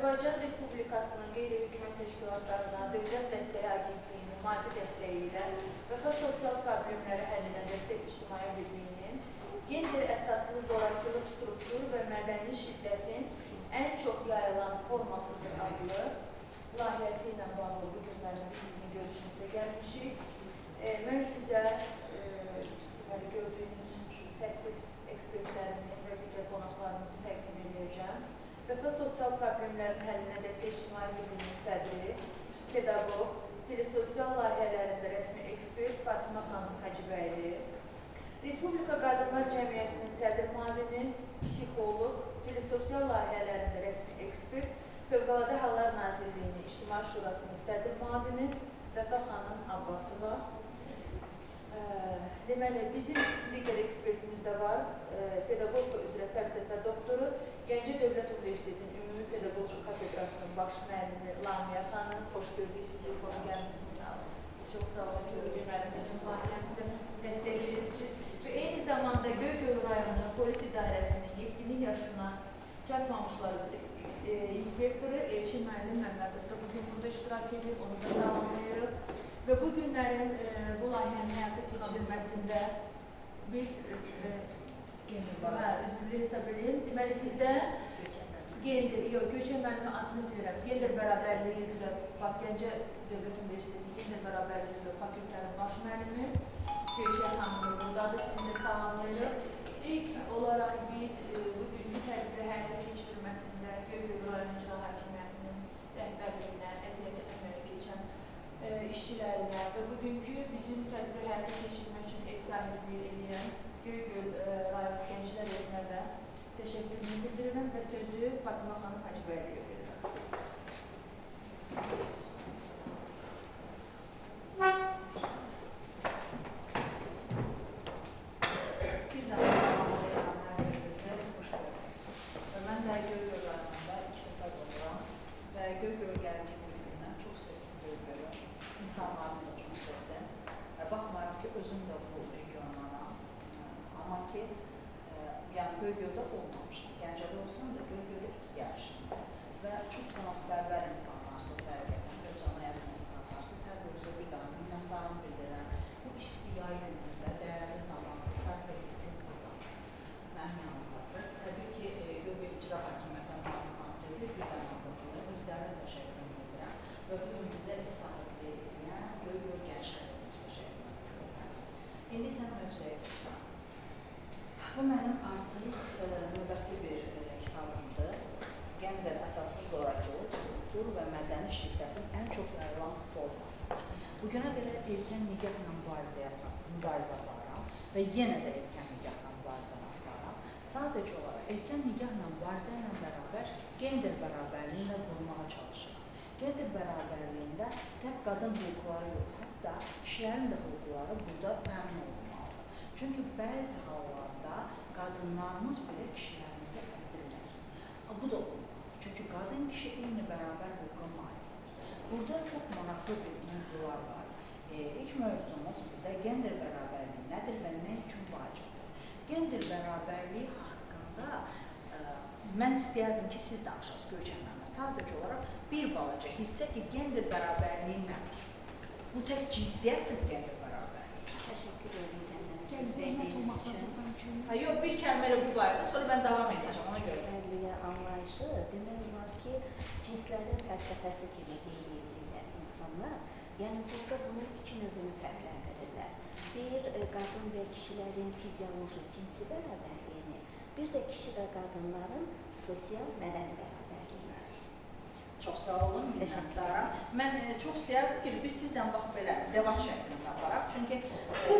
Azərbaycan Respublikasının qeyri-hökumət təşkilatlarına Dövlət Dəstəyi Agentliyinin maddi dəstəyi ilə vəfa sosial problemləri həllinə dəstək ictimai birliyinin gender əsaslı zorakılıq strukturu və mədəni şiddətin ən çox yayılan formasıdır adlı layihəsi ilə bağlı bu günlərin sizin görüşünüzə gəlmişik. Mən sizə gördüyünüz təhsil ekspertlərini və digər qonaqlarımızı təqdim edəcəm. Vəfa sosial problemlərin həllinə dəstək ictimai birliyinin sədri, pedaqoq, telesosial layihələrində rəsmi ekspert Fatıma xanım Hacıbəyli, Respublika Qadınlar Cəmiyyətinin sədr müavini, psixoloq, telesosial layihələrində rəsmi ekspert, Fövqəladə Hallar Nazirliyinin İctimai Şurasının sədr müavini Vəfa xanım Abbasova. Deməli, bizim digər ekspertimiz də var, pedaqoqa üzrə fəlsəfə doktoru, Gəncə Dövlət Universitetinin Ümumi Pedaqoji Kafedrasının baş müəllimi Lamiyə xanım. Xoş gördük sizi, xoş gəlmişsiniz. Çox sağ olun ki, bugünlərin bizim layihəmizə dəstək edirsiniz. Və eyni zamanda Göygöl rayonu polis idarəsinin yetkinlik yaşına çatmamışlar üzrə inspektoru Elçin müəllim Məmmədov da bugün burada iştirak edir, onu da sağlamayırıq. Və bu günlərin bu layihənin həyata keçirilməsində biz üzvlü hesab edeyim. Deməli, sizdə Göyçən müəllimi adını bilirəm. Gender bərabərliyi üzrə Gəncə Dövlət Universitetinin Gender bərabərliyi üzrə fakültənin baş müəllimi Göyçən xanımı buradadır, sizinlə sağlamayırıq. İlk olaraq biz bugünkü tədbiri həyata keçirilməsində Göygöl rayon icra hakimiyyətinin rəhbərliyinə, əziyyəti əmələ keçən işçilərinə və bugünkü bizim tədbiri həyata keçirmək üçün ev sahibliyi edən Göygöl rayon gənclər evinə də təşəkkürümü bildirirəm və sözü Fatıma xanım Hacıbəyliyə verirəm. Bir daha salamlayıram hər birinizi, xoş geldiniz. Mən də Göygöl rayonunda ilk dəfə oluram və Göygöl gəldiyim gündən çox sevdim Göygölü. İnsanlarını da çox sevdim. Baxmayaraq ki, özüm də bu regiondanam. Amma ki, yəni Göygöldə olmamışam. Gəncədə olsam da Göygöldə ilk gəlişim. Və çox qonaqpərvər insanlarsınız, həqiqətən və cana yaxın insanlarsınız. Hər birinizə bir daha minnətdarım bildirirəm. Bu isti yay günündə dəyərli zamanınızı sərf edib buradasınız. Mənim yanımdasınız. Təbii ki, Göygöl İcra Hakimiyyətindən Fatıma bir daha özlərə təşəkkür edirəm. Və bugün bizə ev sahibliyi edən Göygöl gənclərimiz təşəkkür edirəm. İndi isə mövzuya keçirəm. Bu mənim artıq növbəti bir kitabımdır. Gender əsaslı zorakılıq, struktur və mədəni şiddətin ən çox yayılan forması. Bugünə qədər erkən nikahla mübarizə aparıram və yenə də erkən nikahla mübarizə aparıram. Sadəcə olaraq erkən nikahla mübarizə ilə bərabər gender bərabərliyini də qurmağa çalışıram. Gender bərabərliyində tək qadın hüquqları yox, hətta kişilərin də hüquqları burada təmin olunmalıdır. Çünki bəzi hallarda qadınlarımız belə kişilərimizi əzirlər. Bu da olmaz. Çünki qadın kişi eyni bərabər hüquqa malikdir. Burada çox maraqlı bir mövzular var. İlk mövzumuz bizdə gender bərabərliyi nədir və nə üçün vacibdir? Gender bərabərliyi haqqında mən istəyərdim ki, siz danışasınız Göyçən müəllimə. Sadəcə olaraq bir balaca hissə ki, gender bərabərliyi nədir? Bu tək cinsiyyətdir gender bərabərliyi. Təşəkkür edirəm. Yox, bir kəlmə bu barədə, sonra mən davam edəcəm, ona görə. Bərabərliyə anlayışı demək olar ki, cinslərin fəlsəfəsi kimi qeyd edirlər insanlar. Yəni, burada bunun iki növünü fərqləndirirlər. Bir, qadın və kişilərin fizioloji cinsi bərabərliyini, bir də kişi və qadınların sosial mədəni bərabərliyini. Çox sağ olun, minnətdaram. Mən çox istəyərdim ki, biz sizdən bax belə debat şəklində aparaq. Çünki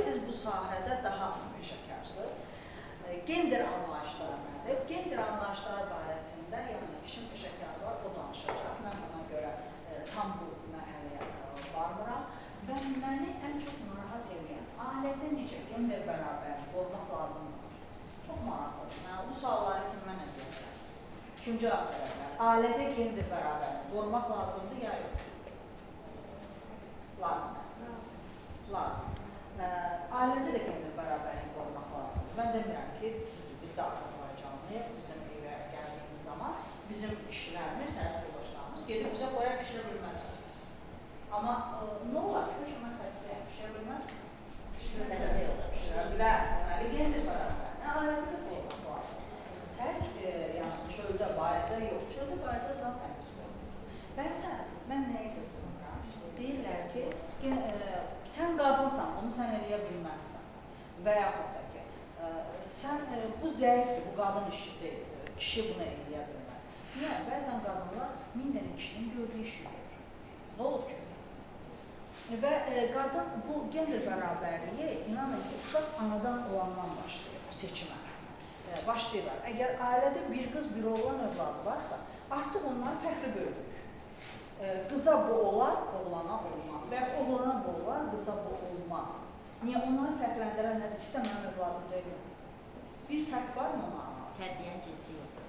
siz bu sahədə daha peşəkarsınız. Gender anlayışları nədir? Gender anlayışları barəsində, yəni işin peşəkarı var, o danışacaq. Mən buna görə tam bu mərhələyə varmıram. Və məni ən çox narahat edən, ailədə necə gender bərabərliyi qorumaq lazımdır? Çox maraqlıdır. Bu sualları kim mənə deyirlər? Kim cavab verərlər? Ailədə gender bərabərliyi qorumaq lazımdır, ya yox? Lazımdır. Lazım. Ailədə də gender bərabərliyi qorumaq lazımdır. Mən demirəm ki, biz də Azərbaycanlıyıq, bizim evə gəldiyimiz zaman bizim işlərimiz həyat yoldaşı Amma nə olar ki, hocam, mən xəstəyəm, düşə bilməz mi? Xəstə olur. Düşə bilər, deməli, gender bərabər. Nə aləti də olmaq lazım. Tək, yəni, çöldə, bayırda yox, çöldə, bayırda zaten bəzən mən nəyə götürürəm? Deyirlər ki, sən qadınsan, onu sən eləyə bilməzsən. Və yaxud da ki, sən bu zəifdir, bu qadın işidir, kişi bunu eləyə bilməz. Niyə? Bəzən qadınlar 1000 dənə kişinin gördüyü işi görür. Nə olur ki, bizə? Və qadın bu gender bərabərliyi, inanın ki, uşaq anadan olandan başlayır, o seçimə. Başlayırlar. Əgər ailədə bir qız, bir oğlan övladı varsa, artıq onlar fəxri bölünür. Qıza bu olar, oğlana olmaz. Və oğlana bu olar, qıza bu olmaz. Niyə? Onları fərqləndirən nədir? İşte mənim övladım deyil. Bir fərq var mı onlarla? Tərbiyənin cinsi yoxdur.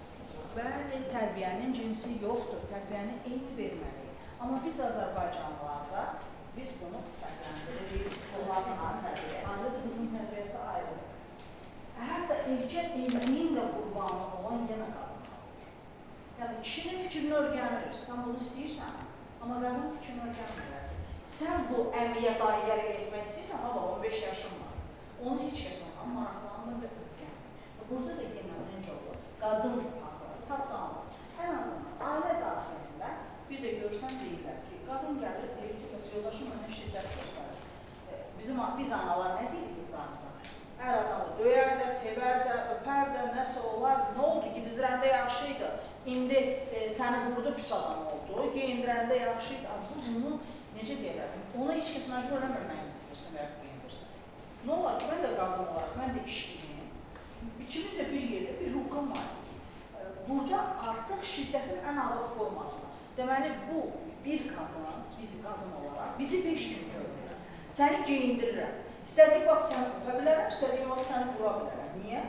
Bəli, tərbiyənin cinsi yoxdur. Tərbiyəni eyni verməliyik. Amma biz Azərbaycanlılarda biz bunu fərqləndiririk. Onların tərbiyəsi. Ayrıca qızın tərbiyəsi ayrıdır. Hətta erkək evliliyin də qurbanı olan yenə qadınlar olur. Yəni, kişinin fikrini öyrənir. Sən bunu istəyirsən, amma qadın fikrini öyrənmirlər. Sən bu əmiyə dairəyə etmək istəyirsən, ama 15 yaşın var. Onu heç kəs ondan maraqlanmır və öyrənir. Burada da yenə öncə olur. Qadın haqları tapdanılır. Ən azından ailə daxilində bir də görsən deyirlər ki, qadın gəlir, deyir ki, yoldaşım mənə şiddət göstərir. Biz analar nə deyirik qızlarımıza? Hər adamı döyər də, sevər də, öpər də, nəsə olar. Nə oldu ki, dizirəndə yaxşıydı. İndi səni vurdu, pis adam oldu. Geyindirəndə yaxşıydı. Bunu necə deyirlər? Onu heç kəs məcbur eləmir mən istəyirsən və yaxud geyindirsən. Nə olar ki, mən də qadın olaraq, mən də işləyim. İkimiz də bir yerdə bir hüquqa malik. Burada artıq şiddətin ən ağır formasına. Deməli, bu bir qadın, bizi qadın olaraq, bizi 5 gün görür. Səni geyindirirəm. İstədiyi vaxt səni öpə bilərəm, istədiyi vaxt səni vura bilərəm. Niyə?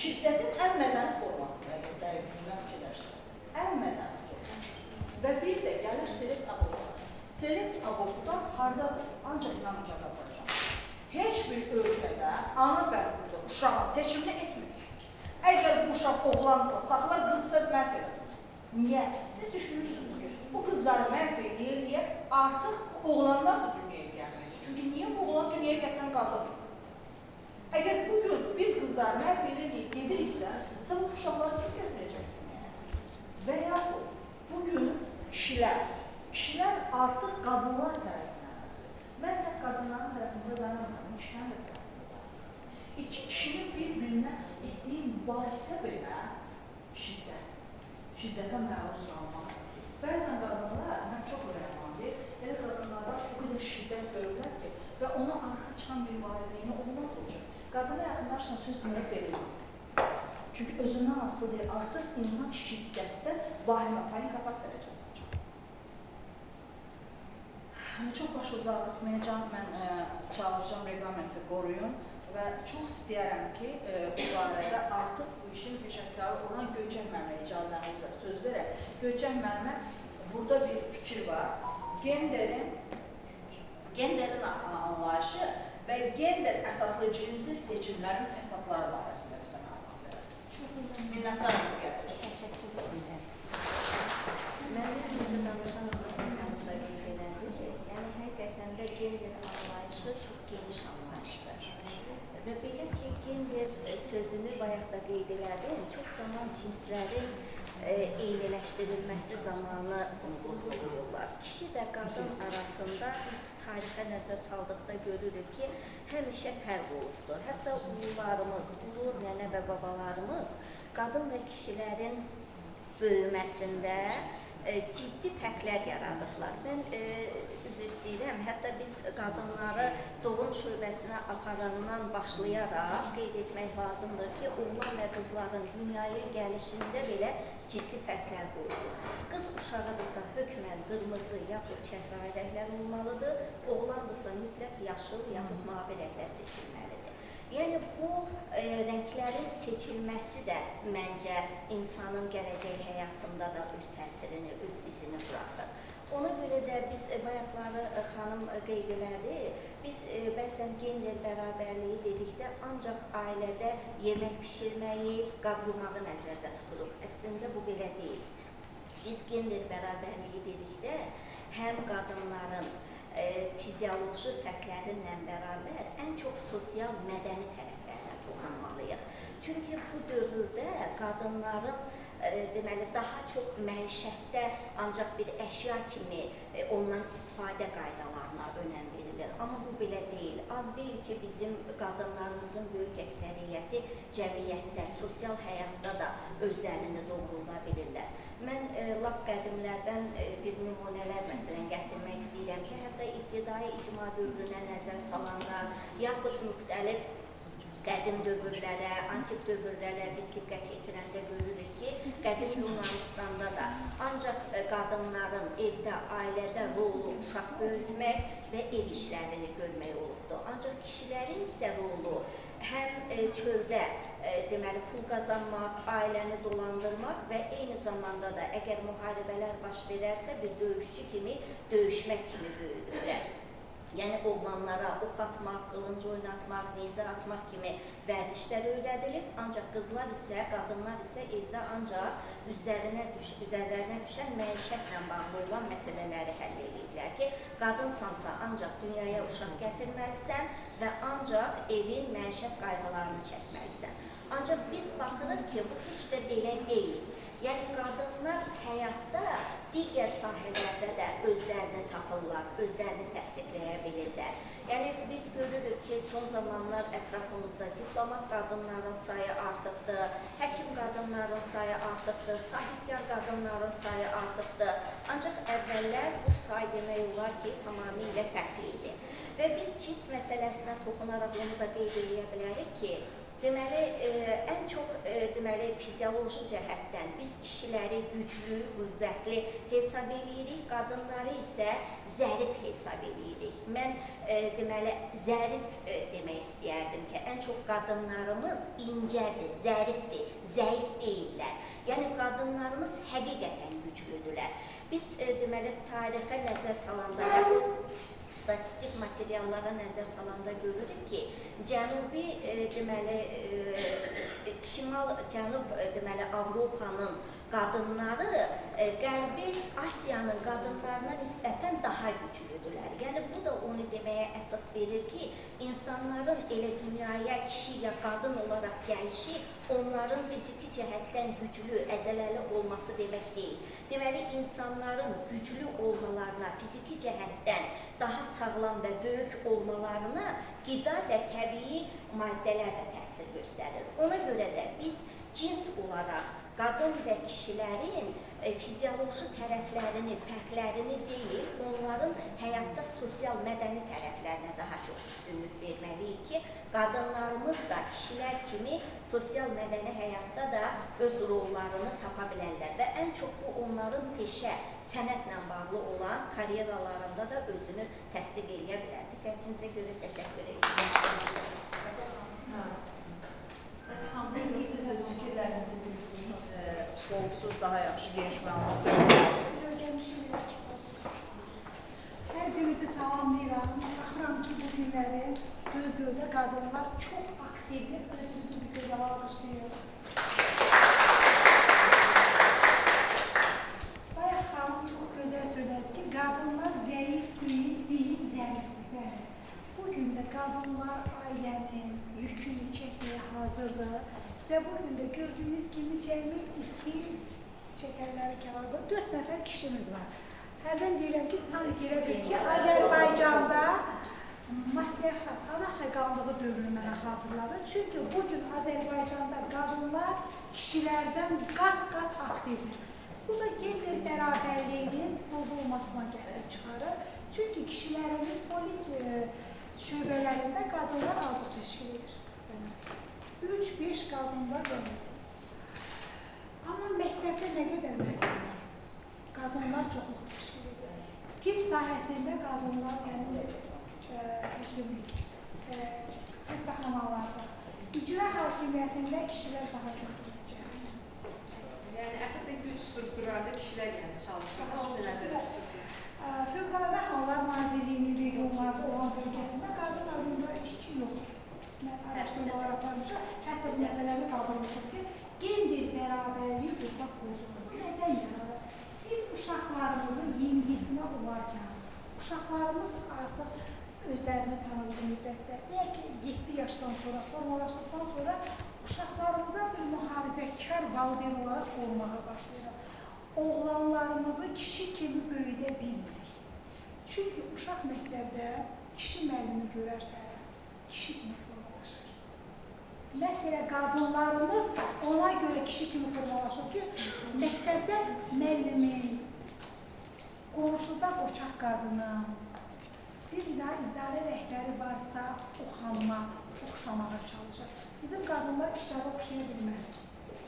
Şiddətin ən mədəni formasında, dəqiqliyindən fikirləşdirəm. Ən mədəni formasında. Və bir də gəlir selekt abortlar. Selekt abortlar haradadır? Ancaq inanın ki, Azərbaycan. Heç bir ölkədə ana və uşağa seçimini etmir. Əgər bu uşaq oğlansa, saxla, qızsa məhv edir. Niyə? Siz düşünürsünüz ki, bu qızları məhv edir, niyə? Artıq oğlanlar da dünyaya gəlmir. Çünki niyə bu oğlan dünyaya gətirən qadın? Əgər bugün biz qızlar məhv edirik, gediriksə, sən bu uşaqları kim götürəcək dünyaya? Və yaxud bugün kişilər artıq qadınlar tərəfindən əsir. Mən tək qadınların tərəfində dayanmıram, kişilərin də tərəfində. İki kişinin bir-birinə etdiyi mübahisə belə şiddətə məruz qalmaq. Bəzən qadınlar, mən çox ürəymandır, elə qadınlar var ki, o qədər şiddət görürlər ki, və ona arxa çıxan bir valideyni olmaq üçün qadına yaxınlarsan söz demək verilmir. Çünki özündən asılı deyil, artıq insan şiddətdə vahimə, panik atak dərəcəsinə çıxır. Çox başı uzaqlatmayacağım, mən çağıracağım, reqlamenti qoruyun və çox istəyərəm ki, bu barədə artıq bu işin peşəkarı olan Göyçək müəllimə icazənizlə söz verək. Göyçək müəllimə, burada bir fikir var. Genderin anlayışı və gender əsaslı cinsi seçimlərin fəsadları barəsində bizə məlumat verəsiniz. Minnətdarım ki, gətirir. Təşəkkür edirəm. Mənim necə danışan konusunda qeyd elədi. Yəni, həqiqətən də gender anlayışı çox geniş anlayışdır. Və belə ki, gender sözünü bayaq da qeyd elədim, çox zaman cinslərin eyniləşdirilməsi zamanı bunu qurulurlar. Kişi və qadın arasında biz tarixə nəzər saldıqda görürük ki, həmişə fərq olubdur. Hətta ulularımız, ulu nənə və babalarımız qadın və kişilərin böyüməsində ciddi fərqlər yaradıblar. Mən üzr istəyirəm, hətta biz qadınları doğum şöbəsinə aparandan başlayaraq qeyd etmək lazımdır ki, oğlan və qızların dünyaya gəlişində belə ciddi fərqlər qoyulur. Qız uşağıdırsa hökmən qırmızı yaxud çəhrayı rənglər olmalıdır, oğlandırsa mütləq yaşıl yaxud mavi rənglər seçilməlidir. Yəni, bu rənglərin seçilməsi də məncə insanın gələcək həyatında da öz təsirini, öz izini bıraxır. Ona görə də biz bayaqları xanım qeyd elədi, biz bəzən gender bərabərliyi dedikdə ancaq ailədə yemək pişirməyi, qab yumağı nəzərdə tuturuq. Əslində bu belə deyil. Biz gender bərabərliyi dedikdə həm qadınların fizioloji fərqlərinlə bərabər ən çox sosial mədəni tərəflərinə toxunmalıyıq. Çünki bu dövrdə qadınların deməli daha çox məişətdə ancaq bir əşya kimi ondan istifadə qaydalarına önəm verilir. Amma bu belə deyil. Az deyil ki, bizim qadınlarımızın böyük əksəriyyəti cəmiyyətdə, sosial həyatda da özlərini doğrulda bilirlər. Mən lap qədimlərdən bir nümunələr məsələn gətirmək istəyirəm ki, hətta ibtidai icma dövrünə nəzər salanda, yaxud müxtəlif qədim dövrlərə, antik dövrlərə biz diqqət yetirəndə görürük ki, qədim Yunanistanda da ancaq qadınların evdə, ailədə rolu uşaq böyütmək və ev işlərini görmək olubdur. Ancaq kişilərin isə rolu həm çöldə deməli pul qazanmaq, ailəni dolandırmaq və eyni zamanda da əgər müharibələr baş verərsə bir döyüşçü kimi döyüşmək kimi böyüdürlər. Yəni oğlanlara ox atmaq, qılınc oynatmaq, neyzə atmaq kimi vərdişlər öyrədilib, ancaq qızlar isə, qadınlar isə evdə ancaq üzərlərinə düşən məişətlə bağlı olan məsələləri həll edirlər ki, qadınsansa ancaq dünyaya uşaq gətirməlisən və ancaq evin məişət qaydalarını çəkməlisən. Ancaq biz baxırıq ki, bu heç də belə deyil. Yəni, qadınlar həyatda digər sahələrdə də özlərini tapırlar, özlərini təsdiqləyə bilirlər. Yəni, biz görürük ki, son zamanlar ətrafımızda diplomat qadınların sayı artıqdır, həkim qadınların sayı artıqdır, sahibkar qadınların sayı artıqdır. Ancaq əvvəllər bu say demək olar ki, tamamilə fərqli idi. Və biz cins məsələsinə toxunaraq onu da qeyd edə bilərik ki, deməli, ən çox fizioloji cəhətdən biz kişiləri güclü, qüvvətli hesab edirik, qadınları isə zərif hesab edirik. Mən deməli, zərif demək istəyərdim ki, ən çox qadınlarımız incədir, zərifdir, zəif deyirlər. Yəni, qadınlarımız həqiqətən güclüdürlər. Biz deməli, tarixə nəzər salanda, statistik materiallara nəzər salanda görürük ki, Cənubi, deməli, Şimal-Cənub, deməli, Avropanın qadınları Qərbi Asiyanın qadınlarına nisbətən daha güclüdürlər. Yəni, bu da onu deməyə əsas verir ki, insanların elə dünyaya kişi ya qadın olaraq gəlişi onların fiziki cəhətdən güclü, əzələli olması demək deyil. Deməli, insanların güclü olmalarına, fiziki cəhətdən daha sağlam və böyük olmalarına qida və təbii maddələr də təsir göstərir. Ona görə də biz cins olaraq qadın və kişilərin fizioloji tərəflərini, fərqlərini deyil, onların həyatda sosial mədəni tərəflərinə daha çox üstünlük verməliyik ki, qadınlarımız da kişilər kimi sosial mədəni həyatda da öz rollarını tapa bilərlər və ən çox bu onların peşə, sənətlə bağlı olan karyeralarında da özünü təsdiq edə bilər. Diqqətinizə görə təşəkkür edirəm. Siz öz fikirlərinizi soğuqsuz daha yaxşı geniş məlumat. Hər birinizi salamlayıram. Baxıram ki, bu günləri Göygöldə qadınlar çox aktivdir, özünüzü bir gözəl alqışlayır. Bayaq xanım çox gözəl söylədi ki, qadınlar zəif deyil, zəriflikləri. Bugün də qadınlar ailənin yükünü çəkməyə hazırdır. Və bugün də gördüyünüz kimi cəmi 2 çəkərləri kənarda 4 nəfər kişimiz var. Hərdən deyirəm ki, sanki elə bir ki, Azərbaycanda matriarxat, ana xəqanlığı dövrünü mənə xatırladı. Çünki bugün Azərbaycanda qadınlar kişilərdən qat-qat aktivdir. Bu da gender bərabərliyinin pozulmasına gətirib çıxarır. Çünki kişilərimiz polis şöbələrində qadınlar azı təşkil edir. 3-5 qadınlar dönür. Amma məktəbdə nə qədər məktəb var? Qadınlar çoxluq təşkil edir. Tibb sahəsində qadınlar, yəni həkimlik, xəstəxanalarda, icra hakimiyyətində kişilər daha çoxdur. Yəni, əsasən güc strukturlarda kişilər çalışır. Fövqəladə Hallar Nazirliyinin regionlarda olan bölgəsində qadın adında işçi yoxdur. Mən araşdırmalar aparmışam, hətta bu məsələləri qaldırmışam ki, gender bərabərlik burada pozulur. Nədən yaradır? Biz uşaqlarımızı yeniyetmə olarkən uşaqlarımız artıq özlərini tanıdığı müddətdə, deyək ki, 7 yaşdan sonra, formalaşdıqdan sonra uşaqlarımıza bir mühafizəkar valideyn olaraq olmağa başlayırıq. Oğlanlarımızı kişi kimi böyüdə bilmirik. Çünki uşaq məktəbdə kişi müəllimi görərsə, kişi kimi formalaşır. Məsələ, qadınlarımız ona görə kişi kimi formalaşır ki, məktəbdə müəllimin, qonşuda qoçaq qadının, bir idarə rəhbəri varsa, o xanıma oxşamağa çalışır. Bizim qadınlar işləri oxşaya bilməz.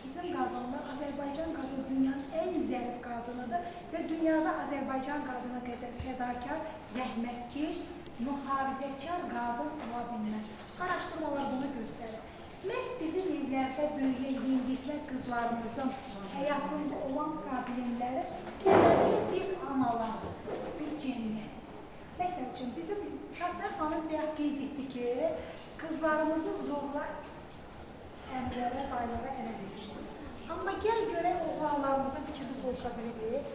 Bizim qadınlar, Azərbaycan qadını dünyanın ən zərif qadınıdır və dünyada Azərbaycan qadına qədər fədakar, zəhmətkeş, mühafizəkar qadın ola bilməz. Araşdırmalar bunu göstərir. Məhz bizim evlərdə böyüyən yengeliklər qızlarımızın həyatında olan problemləri səbəbi biz analar, biz cəmiyyət. Məsəl üçün, bizim Şahmət xanım biraz qeyd etdi ki, qızlarımızı zorla əmrlərə, baylara ələ verir. Amma gəl görək oğlanlarımızın fikrini soruşa bilirik.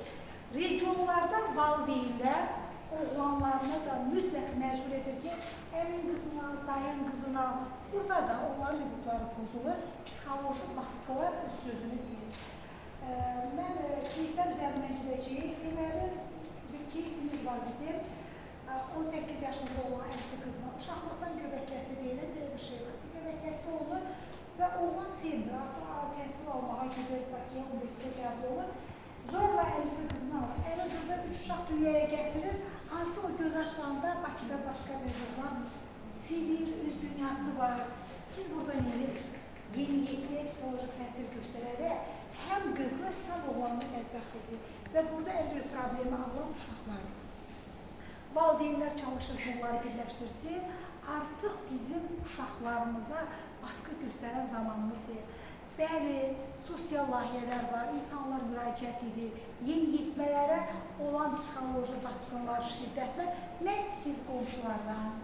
Regionlarda valideynlər oğlanlarına da mütləq məcbur edir ki, əmin qızına, dayan qızına, burada da onların hüquqları pozulur, psixoloji baskılar öz sözünü deyir. Mən keyslər üzərindən gidəcəyik. Deməli, bir keysimiz var bizim. 18 yaşında olan əmsi qızına uşaqlıqdan göbək kəsdi deyilir, belə bir şey var. Göbək kəsdi olur və oğlan sevmir. Artıq təhsil almağa gedir, Bakıya, universitetə qəbul olur. Zorla əmsi qızına alır. Əli qızı 3 uşaq dünyaya gətirir. Artıq o göz açılanda Bakıda başqa bir qızla sevir, öz dünyası var. Biz burada neyik? Yeniyetliyə psikolojik təsir göstərərək həm qızı, həm oğlanı bədbəxt edir. Və burada ən böyük problemi alan uşaqlardır. Valideynlər çalışır bunları birləşdirsin, artıq bizim uşaqlarımıza baskı göstərən zamanımız deyil. Bəli, sosial layihələr var, insanlar müraciət edir, yeniyetmələrə olan psixoloji baskınlar, şiddətlər, məhz siz qonşulardan,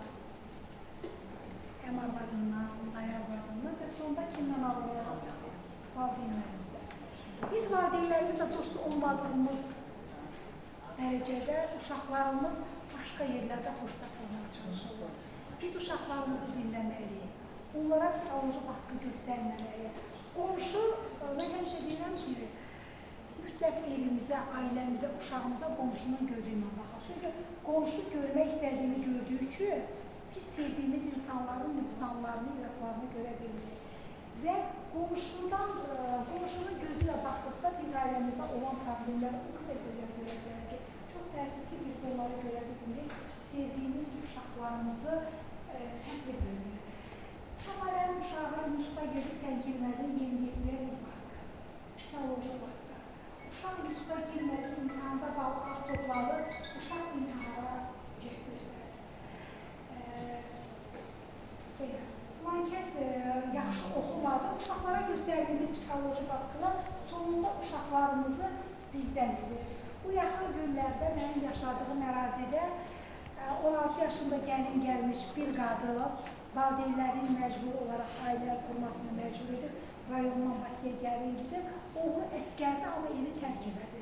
əmarlarından, ayarlarından və sonda kimdən alırlar? Valideynlərimizdə. Biz valideynlərimizlə dost olmadığımız dərəcədə uşaqlarımız başqa yerlərdə xoşbəxt olmağa çalışırlar. Biz uşaqlarımızı dinləməliyik, onlara psixoloji baskı göstərməliyik. Qonşu, mən həmişə deyirəm ki, mütləq evimizə, ailəmizə, uşağımıza qonşunun gözü ilə baxır. Çünki qonşu görmək istədiyini gördüyü üçün biz sevdiyimiz insanların nüqsanlarını, iraflarını görə bilirik. Və qonşunun gözü ilə baxdıqda biz ailəmizdə olan problemləri o qədər gözəl görə bilərik ki, çox təəssüf ki, biz bunları görə bilirik, sevdiyimiz uşaqlarımızı fərqli bölünür. Kəmalən uşağı Musta gezi sən girmədin, yeniyetliyə bir baskı, psixoloji baskı. Uşaq Musta girmədi, imtihanda bağlı az topladı, uşaq imtihana cəhd göstərir. Filan kəs yaxşı oxumadı, uşaqlara göstərdiyimiz psixoloji baskılar sonunda uşaqlarımızı bizdən edir. Bu yaxın günlərdə mənim yaşadığım ərazidə 16 yaşında gəlin gəlmiş bir qadın valideynlərin məcbur olaraq ailə qurmasını məcbur edib, rayondan Bakıya gəlin gidib, oğlu əskərdə amma evi tərk elədi.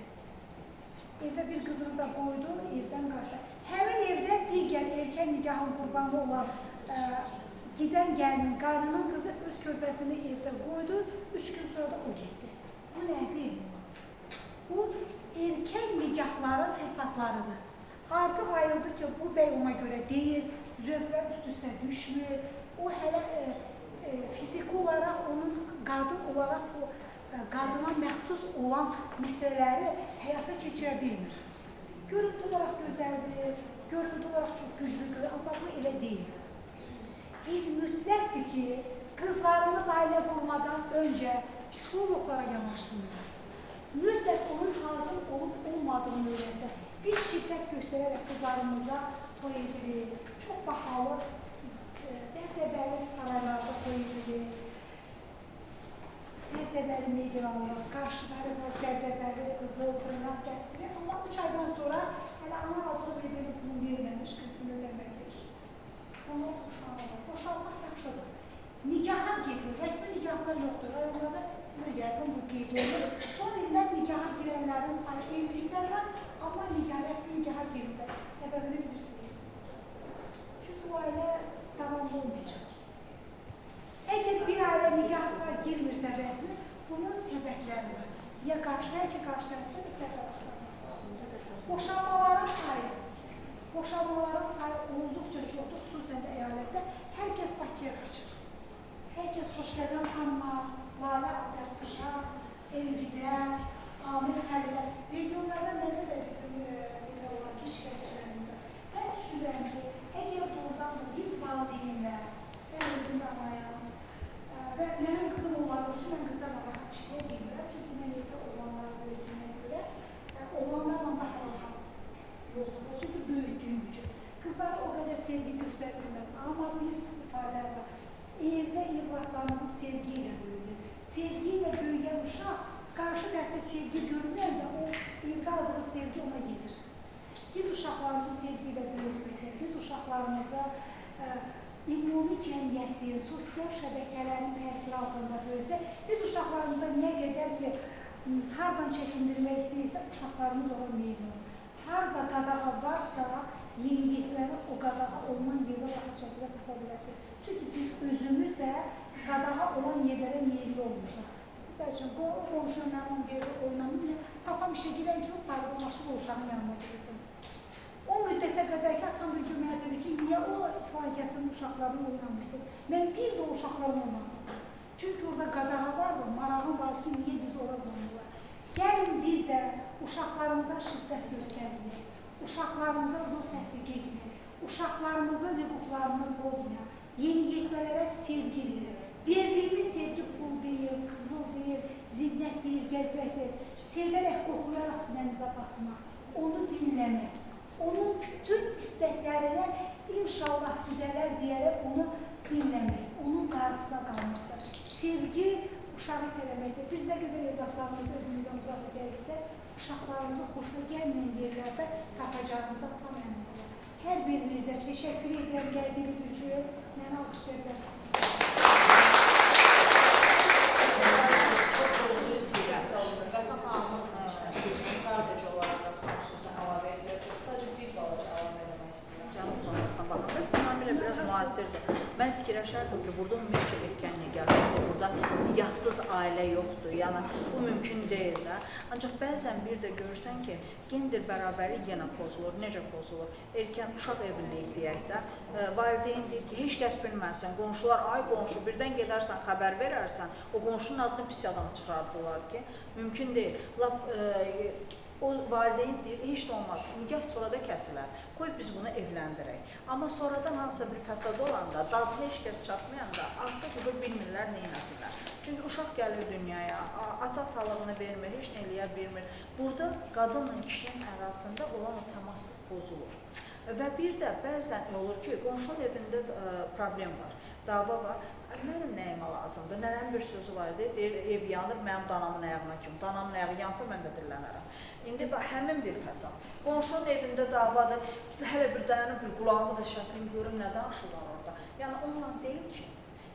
Evdə bir qızını da qoydu, evdən qaçdı. Həmin evdə digər erkən nikahın qurbanı olan gidən gəlinin, qarının qızı öz körpəsini evdə qoydu, 3 gün sonra da o getdi. Bu nədir? Bu erkən nikahların fəsadlarıdır. Artıq ayıldı ki, bu bəy ona görə deyil, zövqlər üst-üstə düşmür, o hələ fiziki olaraq, onun qadın olaraq bu qadına məxsus olan məsələləri həyata keçirə bilmir. Görüntü olaraq gözəldir, görüntü olaraq çox güclüdür, amma bu elə deyil. Biz mütləqdir ki, qızlarımız ailə qurmadan öncə psixologlara yanaşsınlar. Mütləq onun hazır olub olmadığını öyrənsə, biz şiddət göstərərək qızlarımıza toy edirik, çox baxalı, dəbdəbəli saraylarda toy edirik, dəbdəbəli meydanlar, qarşıları var, dəbdəbəli qızıl, qırnaq gətirir, amma 3 aydan sonra hələ ana aldığı bir pulun verməmiş, qızını ödəməmiş. Onu boşalmaq yaxşıdır. Nikaha gedir, rəsmi nikahlar yoxdur, rayonlarda sizə yəqin bu qeyd olur. Son illər nikaha girənlərin sayı evliliklər var, amma rəsmi nikaha girirlər. Səbəb səbəbini bilirsiniz. Çünki o ailə davamlı olmayacaq. Əgər bir ailə nikahına girmirsə rəsmi, bunun səbəbləri var. Ya hər iki qarşı tərəfdə bir səbəb var. Boşanmaların sayı olduqca çoxdur, xüsusən də əyalətdə. Hər kəs Bakıya qaçır. Hər kəs Xoşqədəm Xanıma, Lalə Azərtqışa, Elvizə, Amir Xəlilə, regionlarda nə qədər bizim olan ki, şikayətçilərimiz var. Mən düşünürəm ki, əgər doğrudan da biz valideynlər, mən özüm anayam və mənim qızım olanlar üçün mən qızlarla rahat işləyə bilmirəm. Çünki mən evdə olanları böyüdüyümə görə olanlarla daha rahat yoldur. Çünki böyüdüyüm üçün. Qızlara o qədər sevgi göstərilməm. Amma bir ifadə var. Evdə evlatlarınızı sevgi ilə böyüdür. Sevgi ilə böyüyən uşaq qarşı tərəfdə sevgi görünəndə o evdə aldığı sevgi ona gedir. Biz uşaqlarımızı sevgi ilə böyütməyəcək. Biz uşaqlarımıza ümumi cəmiyyətin, sosial şəbəkələrin təsiri altında böyütəcək. Biz uşaqlarımıza nə qədər ki, hardan çəkindirmək istəyirsə, uşaqlarımız ona meyil olur. Harada qadağa varsa, yeniyetləri o qadağa olunan yerdə rahat şəkildə tapa bilərsiniz. Çünki biz özümüz də qadağa olan yerlərə meyilli olmuşuq. Məsəl üçün, qonşunun yanına yerdə oynanır, papam işə girən ki, o paylaşıb o uşağın yanına gedirdim. O müddətə qədər ki, atam bir gün mənə dedi ki, niyə o faikəsinin uşaqlarını oynamırsın? Mən bir də o uşaqlarını oynamadım. Çünki orada qadağa var mı, marağım var ki, niyə biz orada oynayırlar? Gəlin biz də uşaqlarımıza şiddət göstərməyək, uşaqlarımıza zor tətbiq etməyək, uşaqlarımızın hüquqlarını bozmayaq, yeniyetmələrə sevgi verir. Verdiyimiz sevgi pul deyil, qızıl deyil, zinnət deyil, gəzmək deyil. Sevərək qoxularaq sinəmizə basmaq, onu dinləmək, onun bütün istəklərinə inşallah düzələr deyərək onu dinləmək, onun qarşısına qalmaqdır. Sevgi uşağı eləməkdir. Biz nə qədər evlatlarımız özümüzdən uzaqda gəlirsə, uşaqlarımızın xoşuna gəlməyən yerlərdə tapacağımıza tam əmin olaq. Hər birinizə təşəkkür edirəm gəldiyiniz üçün. Mənə alqışlaya bilərsiniz. Çox doğru istəyirəm. Vətən xanımın sözünü sadəcə olaraq sözünə əlavə edirəm. Sadəcə bir balaca əlavə eləmək istəyirəm. Canım sonrasına baxın. Tamamilə biraz müasirdir. Mən fikirləşərdim ki, burada ümumiyyətcə erkən nikahdır, burada nikahsız ailə yoxdur, yəni bu mümkün deyil də. Ancaq bəzən bir də görürsən ki, gender bərabəri yenə pozulur. Necə pozulur? Erkən uşaq evlilik deyək də, valideyn deyir ki, heç kəs bilməsin, qonşular, ay qonşu, birdən gedərsən, xəbər verərsən, o qonşunun adını pis adam çıxardılar ki, mümkün deyil. O valideyn deyir, heç də olmaz, nikah sonra da kəsilər, qoy biz bunu evləndirək. Amma sonradan hansısa bir fəsad olanda, dadlı heç kəs çatmayanda, artıq bunu bilmirlər, neynəsilər. Çünki uşaq gəlir dünyaya, ata-talığını vermir, heç nə eləyə bilmir. Burada qadınla kişinin arasında olan o təmaslık pozulur. Və bir də bəzən olur ki, qonşunun evində problem var, dava var. Mənim nəyimə lazımdır? Nənənin bir sözü var idi, deyir, ev yanır, mənim danamın ayağına kimi. Danamın ayağı yansa, mən də dirlənərəm. İndi həmin bir fəsad. Qonşunun evində davadır, hələ bir dayanıb, bir qulağımı da şəklim görüm, nə danışırlar orada. Yəni, onunla deyil ki,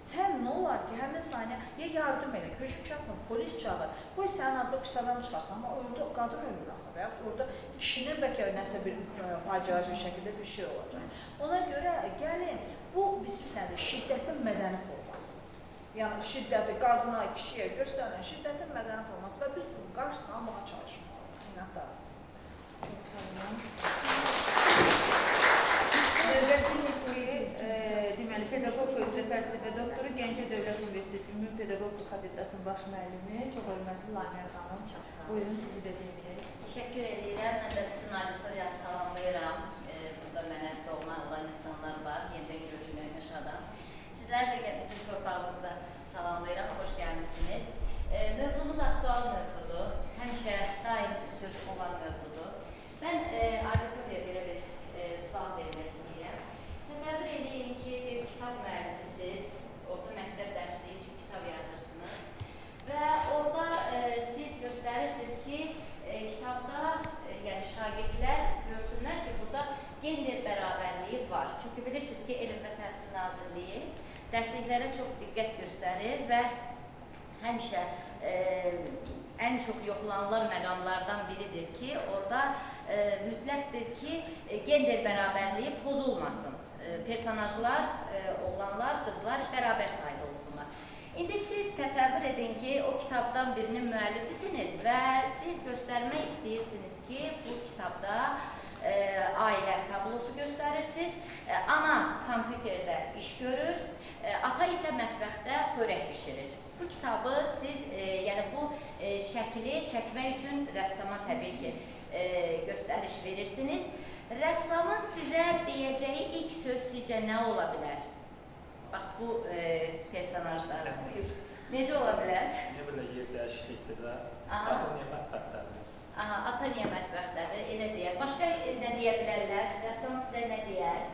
sən nə olar ki, həmin saniyə ya yardım elə, gücün çatmır, polis çağır, qoy sənin adlı pis adam çıxarsan, amma orada qadın ölür axı və yaxud orada kişinin bəlkə nəsə bir faciəli bir şəkildə bir şey olacaq. Ona görə gəlin, bu bizim nədir? Şiddətin mədəni forması. Yəni şiddəti qadına, kişiyə göstərilən şiddətin mədəni forması və biz bunun qarşısını almağa çalışmalıyıq. Minnətdarım. Növbəti nitliyi, deməli, pedaqoq üzrə fəlsəfə doktoru, Gəncə Dövlət Universiteti Ümumi Pedaqoq Kafedrasının baş müəllimi, çox hörmətli Lamia xanım. Buyurun, sizi də dinləyək. Təşəkkür edirəm. Mən də bütün auditoriyanı salamlayıram. Burada mənə doğma olan insanlar var. Yenidən görüşmək yaşadan. Sizlər də bizim torpağımızda salamlayıram. Xoş gəlmişsiniz. Mövzumuz aktual mövzudur. Həmişə daim söz olan mövzudur. Mən auditoriyaya belə bir sual vermək istəyirəm. Təsəvvür edin ki, bir kitab müəllifisiz, orta məktəb dərsliyi üçün kitab yazırsınız və orada siz göstərirsiniz ki, kitabda yəni şagirdlər görsünlər ki, burada gender bərabərliyi var. Çünki bilirsiniz ki, Elm və Təhsil Nazirliyi dərsliklərə çox diqqət göstərir və həmişə en çok yoxlanılan məqamlardan biridir ki, orada mütləqdir ki, gender bərabərliyi pozulmasın. Personajlar, oğlanlar, qızlar bərabər sayda olsunlar. İndi siz təsəvvür edin ki, o kitabdan birinin müəllifisiniz və siz göstərmək istəyirsiniz ki, bu kitabda ailə tablosu göstərirsiniz, ana kompüterdə iş görür, ata isə mətbəxdə xörək bişirir. Bu kitabı siz, yəni bu şəkli çəkmək üçün rəssama təbii ki, göstəriş verirsiniz. Rəssamın sizə deyəcəyi ilk söz sizcə nə ola bilər? Bax, bu personajlar. Necə ola bilər? Niyə belə yer dəyişiklikdir də? Aha. Ata niyə mətbəxdədir? Aha, ata niyə mətbəxdədir? Elə deyər. Başqa nə deyə bilərlər? Rəssam sizə nə deyər?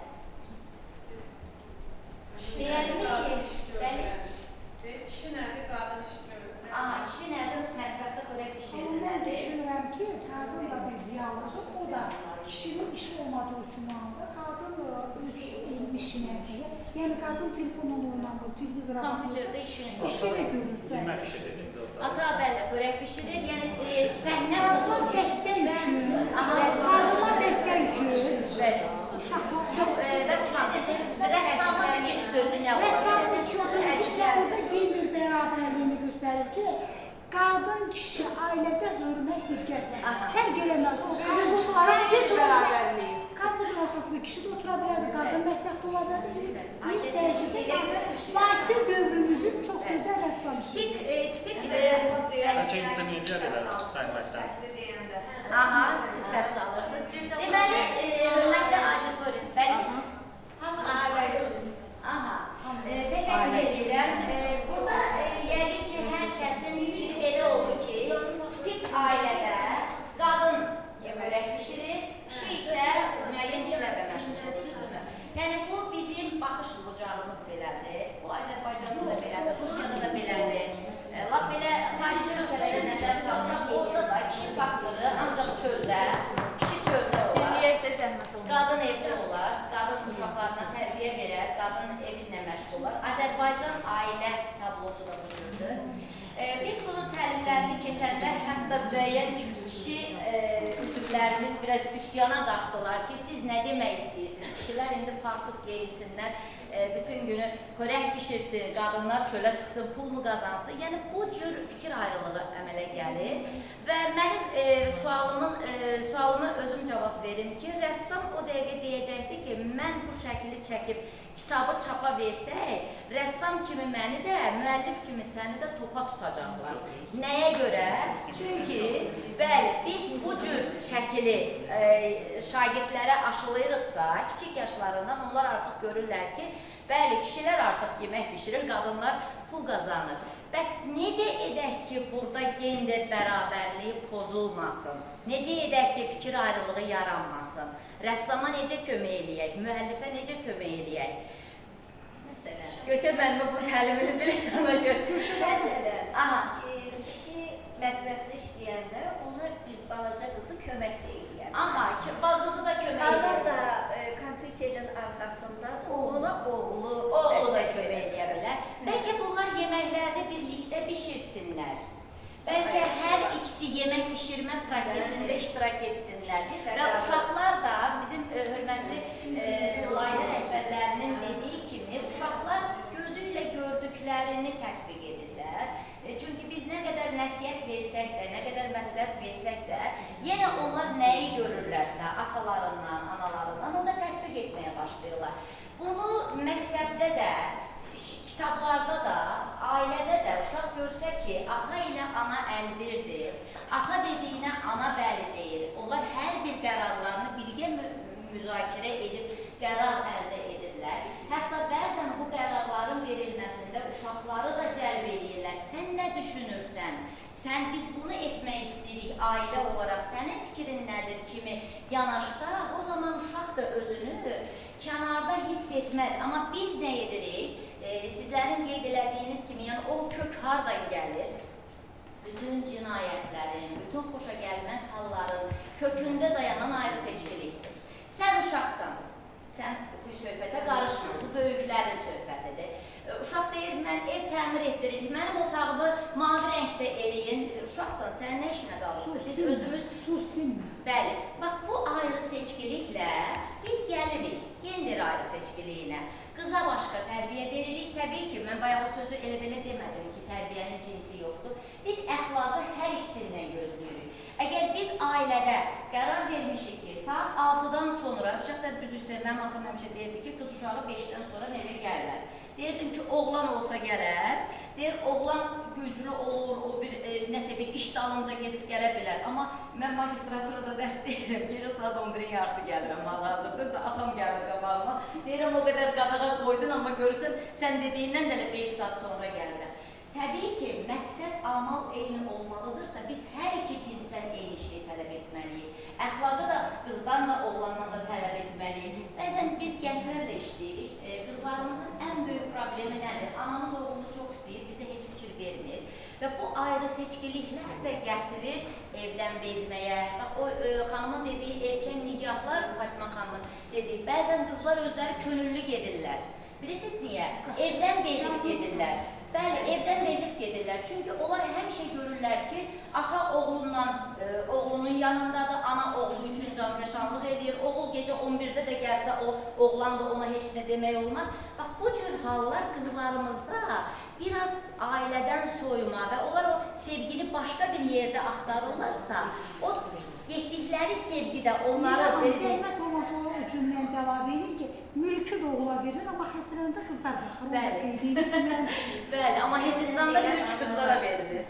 Deyərmi ki, kişi nədir, qadın işi görür. aha, kişi nədir? Mətbəxdə xörək bişirdi Ondan nədir? düşünürəm ki, qadın da bir ziyalıdır, o da kişinin işi olmadığı üçün anda qadın öz elm işinə gəlir. Yəni qadın telefonla oynamır, televizora baxır. Kompüterdə işini İşini görür. Yemək pişirir indi orada. Ata bəli, xörək bişirir, yəni səhnə Qadınlar budur. dəstək üçün, Aha, qadınlar dəstək üçün. bəli. Uşaqlar Yox, və bu siz rəssamın ilk sözü nə olur? Rəssamın sözü burada gender bərabərliyini göstərir ki, qadın kişi ailədə hörmət diqqət fərq eləməz. O kompüter ortasında kişi də otura bilərdi, qadın mətbəxdə ola bilərdi. Biz dəyişiklik müasir dövrümüzün çox gözəl rəssamı. Tipik Bəlkə internet edirlər səhifəsindən. aha, siz səhv salırsınız. Deməli, hörmətli auditoriya, bəli. Aha, təşəkkür edirəm. Burada yəqin ki, hər kəsin fikri belə oldu ki, tipik ailədə qadın xörək bişirir, kişi isə müəyyən işlərlə məşğuldur, düzdürmü? Yəni, bu bizim baxış bucağımız belədir. Bu Azərbaycanda da belədir, Rusiyada da belədir. Lap belə xarici ölkələrə nəzər salsaq, orada da kişi faktoru ancaq çöldə, kişi çöldə olar. Qadın evdə olar, qadın uşaqlarına tərbiyə verər, qadın evinlə məşğul olar. Azərbaycan ailə tablosu da bu cürdür. Biz bunun təlimlərini keçəndə hətta müəyyən kişi üzvlərimiz biraz üsyana qalxdılar ki, siz nə demək istəyirsiniz? Kişilər indi farklı geyinsinlər, bütün günü xörək bişirsin, qadınlar çölə çıxsın, pul mu qazansın? Yəni bu cür fikir ayrılığı əmələ gəlir və mənim sualıma özüm cavab verim ki, rəssam o dəqiqə deyəcəkdir ki, mən bu şəkli çəkib kitabı çapa versək, rəssam kimi məni də, müəllif kimi səni də topa tutacaqlar. Nəyə görə? Çünki, bəli, biz bu cür şəkili şagirdlərə aşılayırıqsa, kiçik yaşlarından onlar artıq görürlər ki, bəli, kişilər artıq yemək bişirir, qadınlar pul qazanır. Bəs necə edək ki, burada gender bərabərliyi pozulmasın? Necə edək ki, fikir ayrılığı yaranmasın? Rəssama necə kömək eləyək? Müəllifə necə kömək eləyək? Məsələn, Göçə müəllimə bu təlimini bilir, ona görə. Məsələn, Aha. kişi mətbəxdə işləyəndə ona bir balaca qızı kömək də eləyər. Aha, qızı da kömək Qadın eləyər. da kompüterin arxasında ona oğlu Oğlu da kömək eləyə bilər. Bəlkə bunlar yeməklərini birlikdə bişirsinlər. Bəlkə hər ikisi yemək bişirmə prosesində iştirak etsinlər. Və uşaqlar da bizim hörmətli layihə rəhbərlərinin dediyi kimi uşaqlar gözü ilə gördüklərini tətbiq edirlər. Çünki biz nə qədər nəsihət versək də, nə qədər məsləhət versək də, yenə onlar nəyi görürlərsə atalarından, analarından, onu da tətbiq etməyə başlayırlar. Bunu məktəbdə də, kitablarda da, ailədə də uşaq görsə ki, ata ilə ana əlbirdir, ata dediyinə ana bəli deyir. Onlar hər bir qərarlarını birgə müzakirə edib qərar əldə edirlər. Hətta bəzən bu qərarların verilməsində uşaqları da cəlb edirlər. Sən nə düşünürsən? Biz bunu etmək istəyirik ailə olaraq. Sənin fikrin nədir kimi yanaşsaq, o zaman uşaq da özünü kənarda hiss etməz. Amma biz nə edirik? Sizlərin qeyd elədiyiniz kimi, yəni o kök hardan gəlir? Bütün cinayətlərin, bütün xoşa gəlməz halların kökündə dayanan ayrı seçkilikdir. Sən uşaqsan, sən bu söhbətə qarışma, bu böyüklərin söhbətidir. Uşaq deyir, mən ev təmir etdirir, mənim otağımı mavi rəngdə eləyin. Uşaqsan, sən Sən nə işinə qalırsan? Biz dinmə, özümüz sus dinmə. Bəli, bax bu ayrı seçkiliklə biz gəlirik gender ayrı seçkiliyinə. Qıza başqa tərbiyə veririk. Təbii ki, mən bayaq o sözü elə belə demədim ki, tərbiyənin cinsi yoxdur. Biz əxlaqı hər ikisindən gözləyirik. Əgər biz ailədə qərar vermişik ki, saat 6-dan sonra, şəxsən düz istəyir, mənim atam həmişə deyirdi ki, qız uşağı 5-dən sonra evə gəlməz. Deyirdim ki, oğlan olsa gələr, deyir, oğlan güclü olur, o bir nəsə bir iş dalınca gedib gələ bilər. Amma mən magistraturada dərs deyirəm, gecə saat 11-in yarısı gəlirəm hal-hazırda, özdə atam gəlir qabağıma. Deyirəm, o qədər qadağa qoydun, amma görürsən, sən dediyindən də 5 saat sonra gəlirəm. Təbii ki, məqsəd amal eyni olmalıdırsa, biz hər iki cinsdən eyni şeyi tələb etməliyik. Əxlaqı da qızdan da, oğlandan da tələb etməliyik. Bəzən biz gənclərlə işləyirik. Qızlarımızın ən böyük problemi nədir? Anamız oğlunu çox istəyir, bizə heç fikir vermir. Və bu ayrı seçkiliklər də gətirir evdən bezməyə. Bax, o xanımın dediyi erkən nicahlar, Fatimə xanımın dediyi, bəzən qızlar özləri könüllü gedirlər. Bilirsiniz niyə? Evdən bezib gedirlər. Bəli, evdən bezib gedirlər. Çünki onlar həmişə görürlər ki, ata oğlunun yanındadır, ana oğlu üçün canfəşanlıq edir. Oğul gecə 11-də də gəlsə, o oğlan da ona heç nə demək olmaz. Bax, bu cür hallar qızlarımızda biraz ailədən soyuma və onlar o sevgini başqa bir yerdə axtarırlarsa, o getdikləri sevgi də onlara... Zəhmət olması üçün mən devam edin ki, mülkü də oğula verir, amma xəstələndə qızlar baxır. Bəli, amma Hindistan'da mülk qızlara verilir.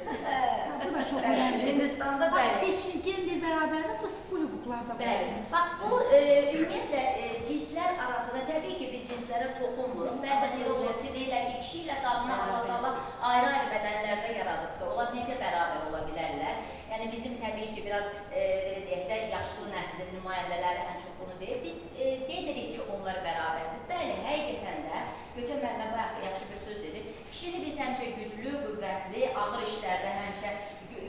Bu da çox önemli. Hindistan'da bəli. Seçkin, gender bərabərdə bu hüquqlarda bəli. Bax, bu ümumiyyətlə cinslər arasında təbii ki, biz cinslərə toxunmuruq. Bəzən elə olur ki, deyirlər ki, kişi ilə qadını Allah-Allah ayrı-ayrı bədənlərdə yaradıbdır. Onlar necə bərabər ola bilərlər? Yəni, bizim təbii ki, biraz, belə deyək də, yaşlı nəslin nümayəndələri ən çox bunu deyir. Biz demirik ki, onlar bərabərdir. Bəli, həqiqətən də, Gökçə müəllimə bayaq yaxşı bir söz dedi. Kişini biz həmişə güclü, qüvvətli, ağır işlərdə həmişə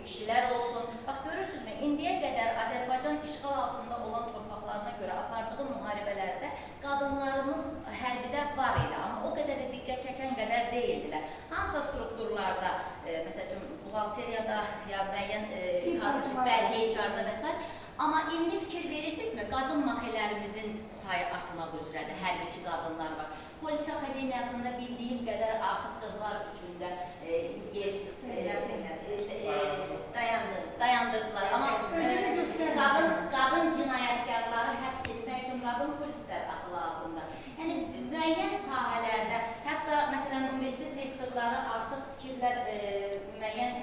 kişilər olsun. Bax, görürsünüzmü, indiyə qədər Azərbaycan işğal altında olan torpaqlarına görə apardığı müharibələrdə qadınlarımız hərbidə var idi, amma o qədər də diqqət çəkən qədər deyildilər. Hansısa strukturlarda, məsələn, buğalteriyada, ya müəyyən HR-da və s. Amma indi fikir verirsinizmi, qadın maxələrimizin sayı artmaq üzrədir, hərbiçi qadınlar var. Polis akademiyasında bildiyim qədər artıq qızlar üçün də yer dayandırdılar. Amma qadın cinayətkarları həbs etmək üçün qadın polislər axı lazımdır. Yəni, müəyyən sahələrdə, hətta məsələn, universitet rektorları artıq fikirlər, müəyyən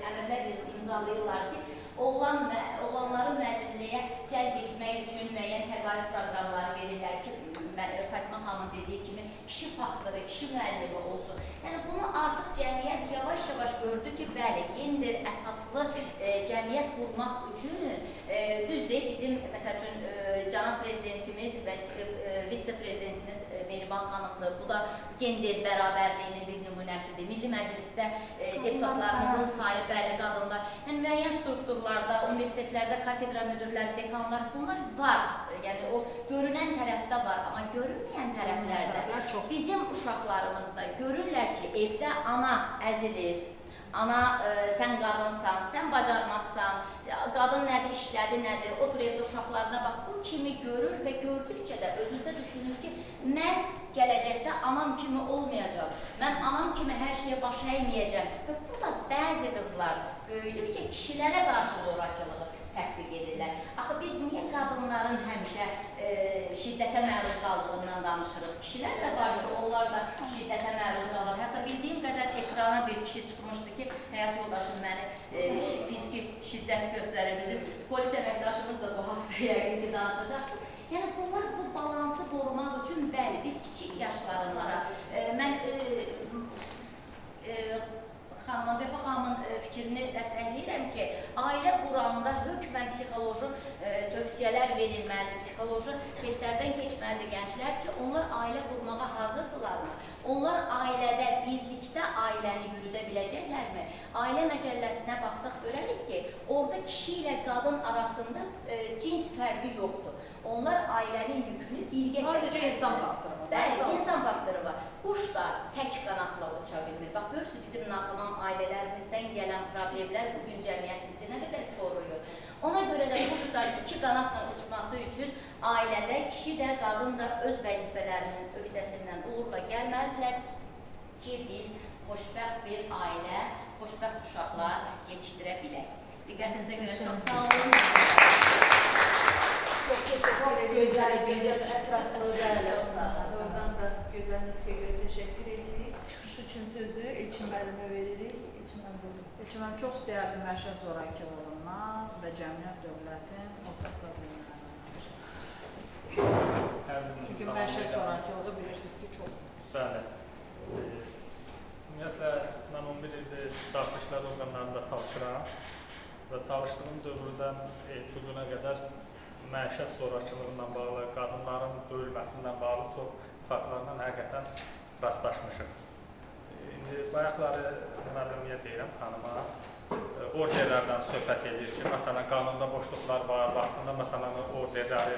əmrlər imzalayırlar ki, oğlanları müəllimliyə cəlb etmək üçün müəyyən təqaüd proqramları verirlər ki, Fatimə xanımın dediyi kimi, kişi faktoru, kişi müəllimi olsun. Yəni, bunu artıq cəmiyyət yavaş-yavaş gördü ki, bəli, gender əsaslı cəmiyyət qurmaq üçün, düzdür, bizim, məsəl üçün, cənab prezidentimiz və vitse-prezidentimiz Mehriban xanımdır. Bu da gender bərabərliyinin bir nümunəsidir. Milli Məclisdə deputatlarımızın sayı, bəli, qadınlar, yəni müəyyən strukturlarda, universitetlərdə kafedra müdürləri, dekanlar, bunlar var. Yəni, o görünən tərəfdə var, amma görünməyən tərəflərdə bizim uşaqlarımızda görürlər ki, evdə ana əzilir, ana sən qadınsan, sən bacarmazsan, qadın nədir, işlədi nədir, otur evdə uşaqlarına bax, bu kimi görür və gördükcə də özündə düşünür ki, mən gələcəkdə anam kimi olmayacaq, mən anam kimi hər şeyə baş əyməyəcəm və bu da bəzi qızlar böyüdükcə kişilərə qarşı zorakılığı tətbiq edirlər. Axı, biz niyə qadınların həmişə şiddətə məruz qaldığından danışırıq? Kişilər də var ki, onlar da şiddətə məruz qalır. Hətta bildiyim qədər ekrana bir kişi çıxmışdı ki, həyat yoldaşım məni fiziki şiddət göstərir. Bizim polis əməkdaşımız da bu haqda yəqin ki, danışacaqdır. Yəni, bunlar bu balansı qorumaq üçün, bəli, biz kiçik yaşlarınlara, mən Vəfa xanımın fikrini dəstəkləyirəm ki, ailə quranda hökmən psixoloji tövsiyələr verilməlidir, psixoloji testlərdən keçməlidir gənclər ki, onlar ailə qurmağa hazırdırlarmı? Onlar ailədə, birlikdə ailəni yürüdə biləcəklərmi? Ailə məcəlləsinə baxsaq görərik ki, Orada kişi ilə qadın arasında cins fərqi yoxdur. Onlar ailənin yükünü birgə çəkir. Sadəcə insan faktoru var. Bəli, insan faktoru var. Quş da tək qanatla uça bilmir. Bax, görürsünüz, bizim natamam ailələrimizdən gələn problemlər bugün cəmiyyətimizi nə qədər koruyur. Ona görə də quşlar iki qanatla uçması üçün ailədə kişi də, qadın da öz vəzifələrinin öhdəsindən uğurla gəlməlidirlər ki, biz xoşbəxt bir ailə, xoşbəxt uşaqlar yetişdirə bilək. Diqqətinizə görə çox sağ olun. Çok teşekkür ederim. Güzel etraflı Oradan da güzel nitke göre teşekkür edirik. Çıxış için sözü İlçin müəllimə veririk. İlçin müəllim buyurun. Elçin müəllim, çox istəyərdim məişət zorakılığından və cəmiyyət dövlətin ortaq problemlərindən danışasınız. Çünki məişət zorakılığı bilirsiniz ki, çox. Bəli. Ümumiyyətlə, mən 11 ildir daxili işlər orqanlarında çalışıram və çalışdığım dövrdən bu günə qədər məişət zorakılığından bağlı, qadınların döyülməsindən bağlı çox faktlarla həqiqətən rastlaşmışıq. İndi bayaqları müəllimliyə deyirəm xanıma, orderlərdən söhbət edir ki, məsələn, qanunda boşluqlar var, vaxtında məsələn, orderləri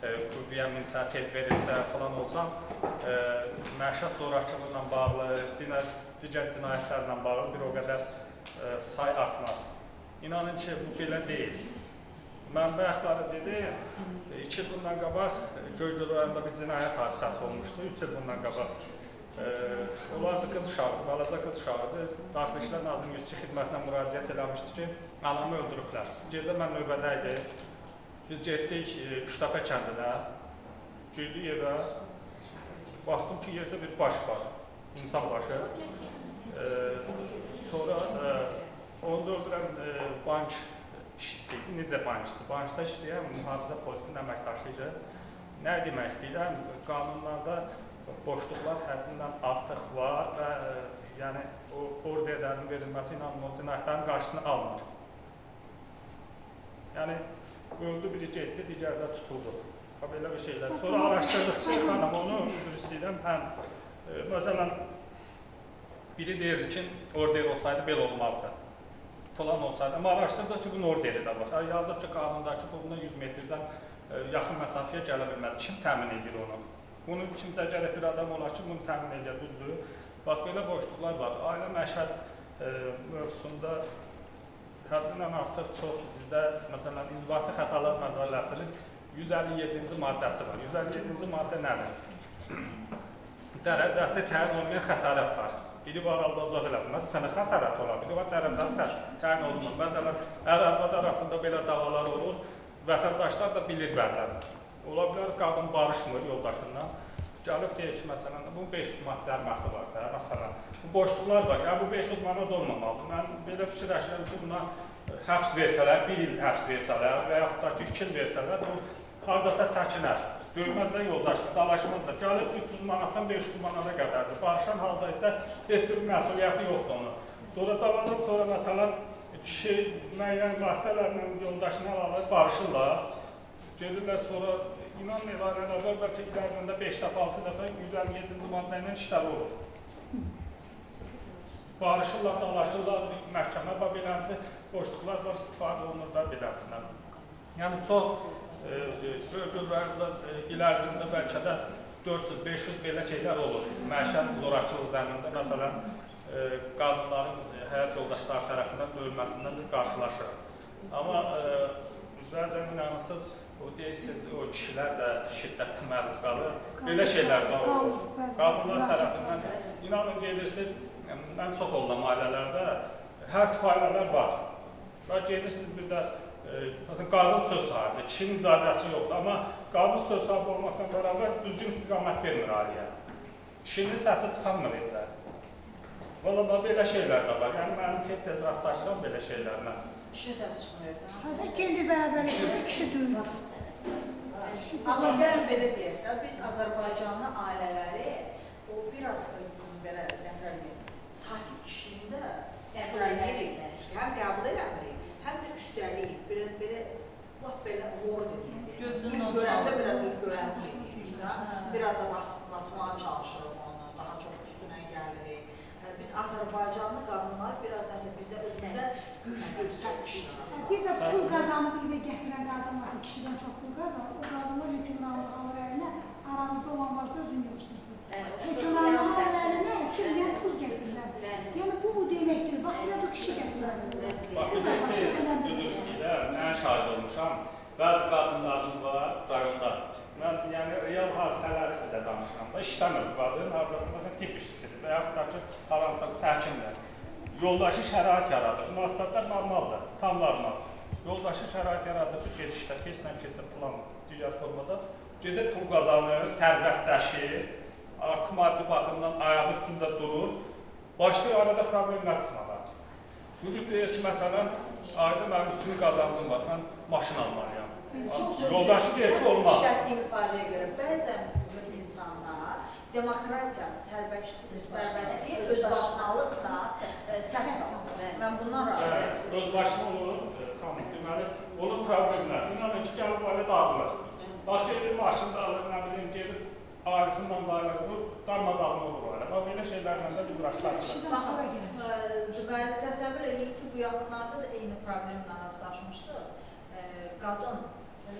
qüvvəyə minsə, tez verilsə falan olsa, məişət zorakılığından bağlı, digər cinayətlərlə bağlı bir o qədər say artmaz. İnanın ki, bu belə deyil. Mən bayaqları dedim, 2 il bundan qabaq Göygöl rayonunda bir cinayət hadisəsi olmuşdu, 3 il bundan qabaq. Onlarca qız uşağı, balaca qız uşağıdır. Daxili İşlər Nazirliyinin Yüzçü Xidmətinə müraciət eləmişdi ki, anamı öldürüblər. Gecə mən növbədə idi. Biz getdik Ştapə kəndinə, girdik evə, baxdım ki, yerdə bir baş var, insan başı. Sonra onu da öldürən bank işçisi, necə bankçısı? Bankda işləyən mühafizə polisinin əməkdaşı idi. Nə demək istəyirəm? Qanunlarda boşluqlar həddindən artıq var və yəni o orderlərin verilməsi ilə o cinayətlərin qarşısını almır. Yəni öldü, biri getdi, digər də tutuldu. Belə bir şeylər. Sonra araşdırdıqca xanım onu üzr istəyirəm, məsələn, biri deyirdi ki, order olsaydı belə olmazdı. Falan olsaydı, amma araşdırdıq ki, bunun orderi də var. Yazıb ki, qanundakı bundan 100 metrdən yaxın məsafəyə gələ bilməz. Kim təmin edir onu? Bunu kimsə gərək bir adam olar ki, bunu təmin edir, düzdür. Bax, belə boşluqlar var. Ailə məişət mövzusunda həddindən artıq çox bizdə, məsələn, inzibati xətalar mədəlləsinin 157-ci maddəsi var. 157-ci maddə nədir? Dərəcəsi təyin olmayan xəsarət var. Biri var, Allah uzaq eləsin, sənə xəsarət olar, biri var, dərəcəsi təyin olunur. Məsələn, ər-arvad arasında belə davalar olur, vətəndaşlar da bilir bəzən. Ola bilər, qadın barışmır yoldaşından. Gəlib deyir ki, məsələn, bunun 500 manat cəriməsi var da, məsələn. Bu boşluqlar var, yəni bu 500 manat olmamalıdır. Mən belə fikirləşirəm ki, buna həbs versələr, 1 il həbs versələr və yaxud da ki, 2 il versələr, bu haradasa çəkinər. Döyməz də yoldaşlar, dalaşmaz da. Gəlib 300 manatdan 500 manata qədərdir. Barışan halda isə heç bir məsuliyyəti yoxdur onun. Sonra davadan sonra, məsələn, kişi müəyyən vasitələrlə yoldaşını alırlar, barışırlar. Gedirlər sonra, inanmıyorlar, bəlkə il ərzində 5 dəfə, 6 dəfə 157-ci maddə ilə işlər olur. Barışırlar, dalaşırlar, məhkəmə beləncə boşluqlar var, istifadə olunur da beləncindən. Yəni çox Göygöllərdə il ərzində bəlkə də 400-500 belə şeylər olur. Məişət zorakılıq zəminində, məsələn, qadınların həyat yoldaşları tərəfindən döyülməsindən biz qarşılaşırıq. Amma bəzən inanırsınız, o deyirsiniz, o kişilər də şiddətli məruz qalır. Belə şeylər də olur. Qadınlar tərəfindən, inanın gedirsiniz, mən çox oldum ailələrdə, hər tip ailələr var. Və gedirsiniz bir də, qadın söz sahibi, kişinin icazəsi yoxdur, amma qadın söz sahibi olmaqla bərabər düzgün istiqamət vermir ailəyə. Kişinin səsi çıxanmır edilər. Valla belə şeylər də var, yəni mənim tez-tez rastlaşıram belə şeylərlə. Kişinin səsi çıxmıyor da. Kendi bərabərlikdə kişi duyulur. Amma gəlin belə deyək də, biz Azərbaycanlı ailələri o biraz belə sakit kişiliyində üstəliyirik, həm qəbul eləmirik, həm də üstəliyirik, belə laf belə lor dedik. Üz görəndə biraz üz görəndə dedik da, biraz da basmağa çalışırıq onu, daha çox üstünə gəlirik. Biz Azərbaycanlı qadınlar biraz nəsə bizdə özündən güclü, sərt kişilik. qazanıb evə gətirən qadınlar ki, kişidən çox pul qazanır, o qadınlar hökmranlıq alır əlinə, aranızda olan varsa özünü yığışdırsın. Hökmranlıq alır əlinə, kimdən pul gətirirlər. Yəni bu deməkdir, bax, elə bu kişi gətirirlər. Bax, bir də üzr istəyirəm, mən şahid olmuşam. Bəzi qadınlarımız var rayonda. Mən yəni real hadisələri sizə danışıram da, işləmir qadın, haradasa məsələn tip işçisidir və yaxud da ki, haransa həkimlər. Yoldaşı şərait yaradır, münasibətlər normaldır, tam normal. Yoldaşı şərait yaradır ki, gedişdə, keçdən keçir filan digər formada, gedib pul qazanır, sərbəstləşir, artıq maddi baxımdan ayağı üstündə durur, başlayır arada problemlər çıxmalar. Bugün deyir ki, məsələn, ayda mənim 3 qazancım var, mən maşın almalıyam. Yoldaşı deyir ki, olmaz. İşlətdiyim ifadəyə görə bəzən bu insanlar demokratiyanı, sərbəstliyi, özbaşınalıqla səhv salır. Mən bundan razıyam. Özbaşınalıq, deməli, onun problemləri. İnanın ki, gəlib ailə dağılır. Başqa bir maşında alır, nə bilim, gedib ailəsindən dayıla qurur, darmadağın olur ailə. Bax, belə şeylərlə də biz rastlaşırıq. Təsəvvür edin ki, bu yaxınlarda da eyni problemlə rastlaşmışdıq. Qadın,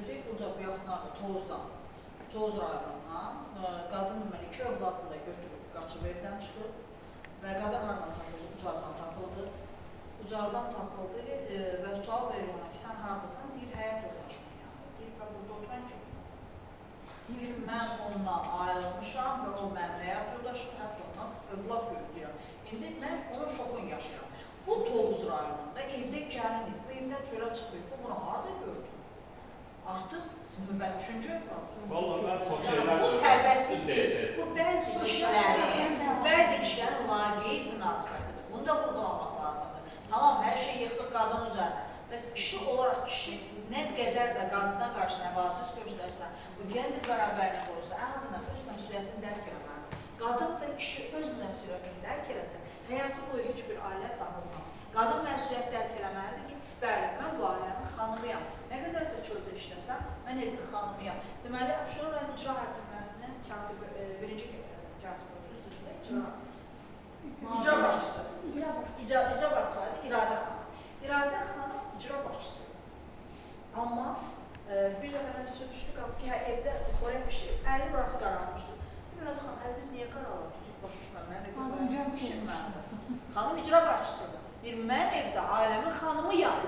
deyək, burada bu yaxınlarda Toz rayonundan, qadın deməli 2 övladını da götürüb, qaçıb evdən çıxıb və qadın haradan tapıldı, Ucardan tapıldı. Ucardan tapıldı və sual verir ona ki, sən haradasan? Deyir, həyat yoldaşımın yanında. Deyir, burada oturan kim? Deyir, mən ondan ayrılmışam və o mənim həyat yoldaşım, hətta ondan övlad gözləyirəm. İndi mən onun şokunu yaşayıram. Bu Tovuz rayonunda evdə gəlin idi, bu evdən çölə çıxmayıb, bu bunu harada gördü? Artıq növbət üçüncü övlad. Bu sərbəstlikdir, bu bəzi kişilərin laqeyd münasibətidir. Bunu da vurgulamaq lazımdır. Tamam, hər şey yıxdıq qadın üzərinə. Bəs kişi olaraq kişi nə qədər də qadına qarşı nəvazis göstərsə, bu kəndi bərabərlik olursa, ən azından öz məsuliyyətini dərk eləməlidir. Qadın və kişi öz məsuliyyətini dərk eləsə, həyatı boyu heç bir ailə dağılmaz. Qadın məsuliyyət dərk eləməlidir ki, bəli, mən bu ailənin xanımıyam. Nə qədər də çöldə işləsəm, mən evin xanımıyam. Deməli, Abşeron rayon icra hakimlərinin birinci katibi, icra başçısı. İcra başçısı İradə xanım. İradə xanım icra başçısı. Amma bir dəfə mən sürüşdü qaldı ki, evdə xorək pişirib, əlim burası qararmışdı. İradə xanım, əlimiz niyə qararlar? Tutub başışmam, mən evdə pişirməlidir. Xanım icra başçısıdır. Mən evdə ailəmin xanımıyam.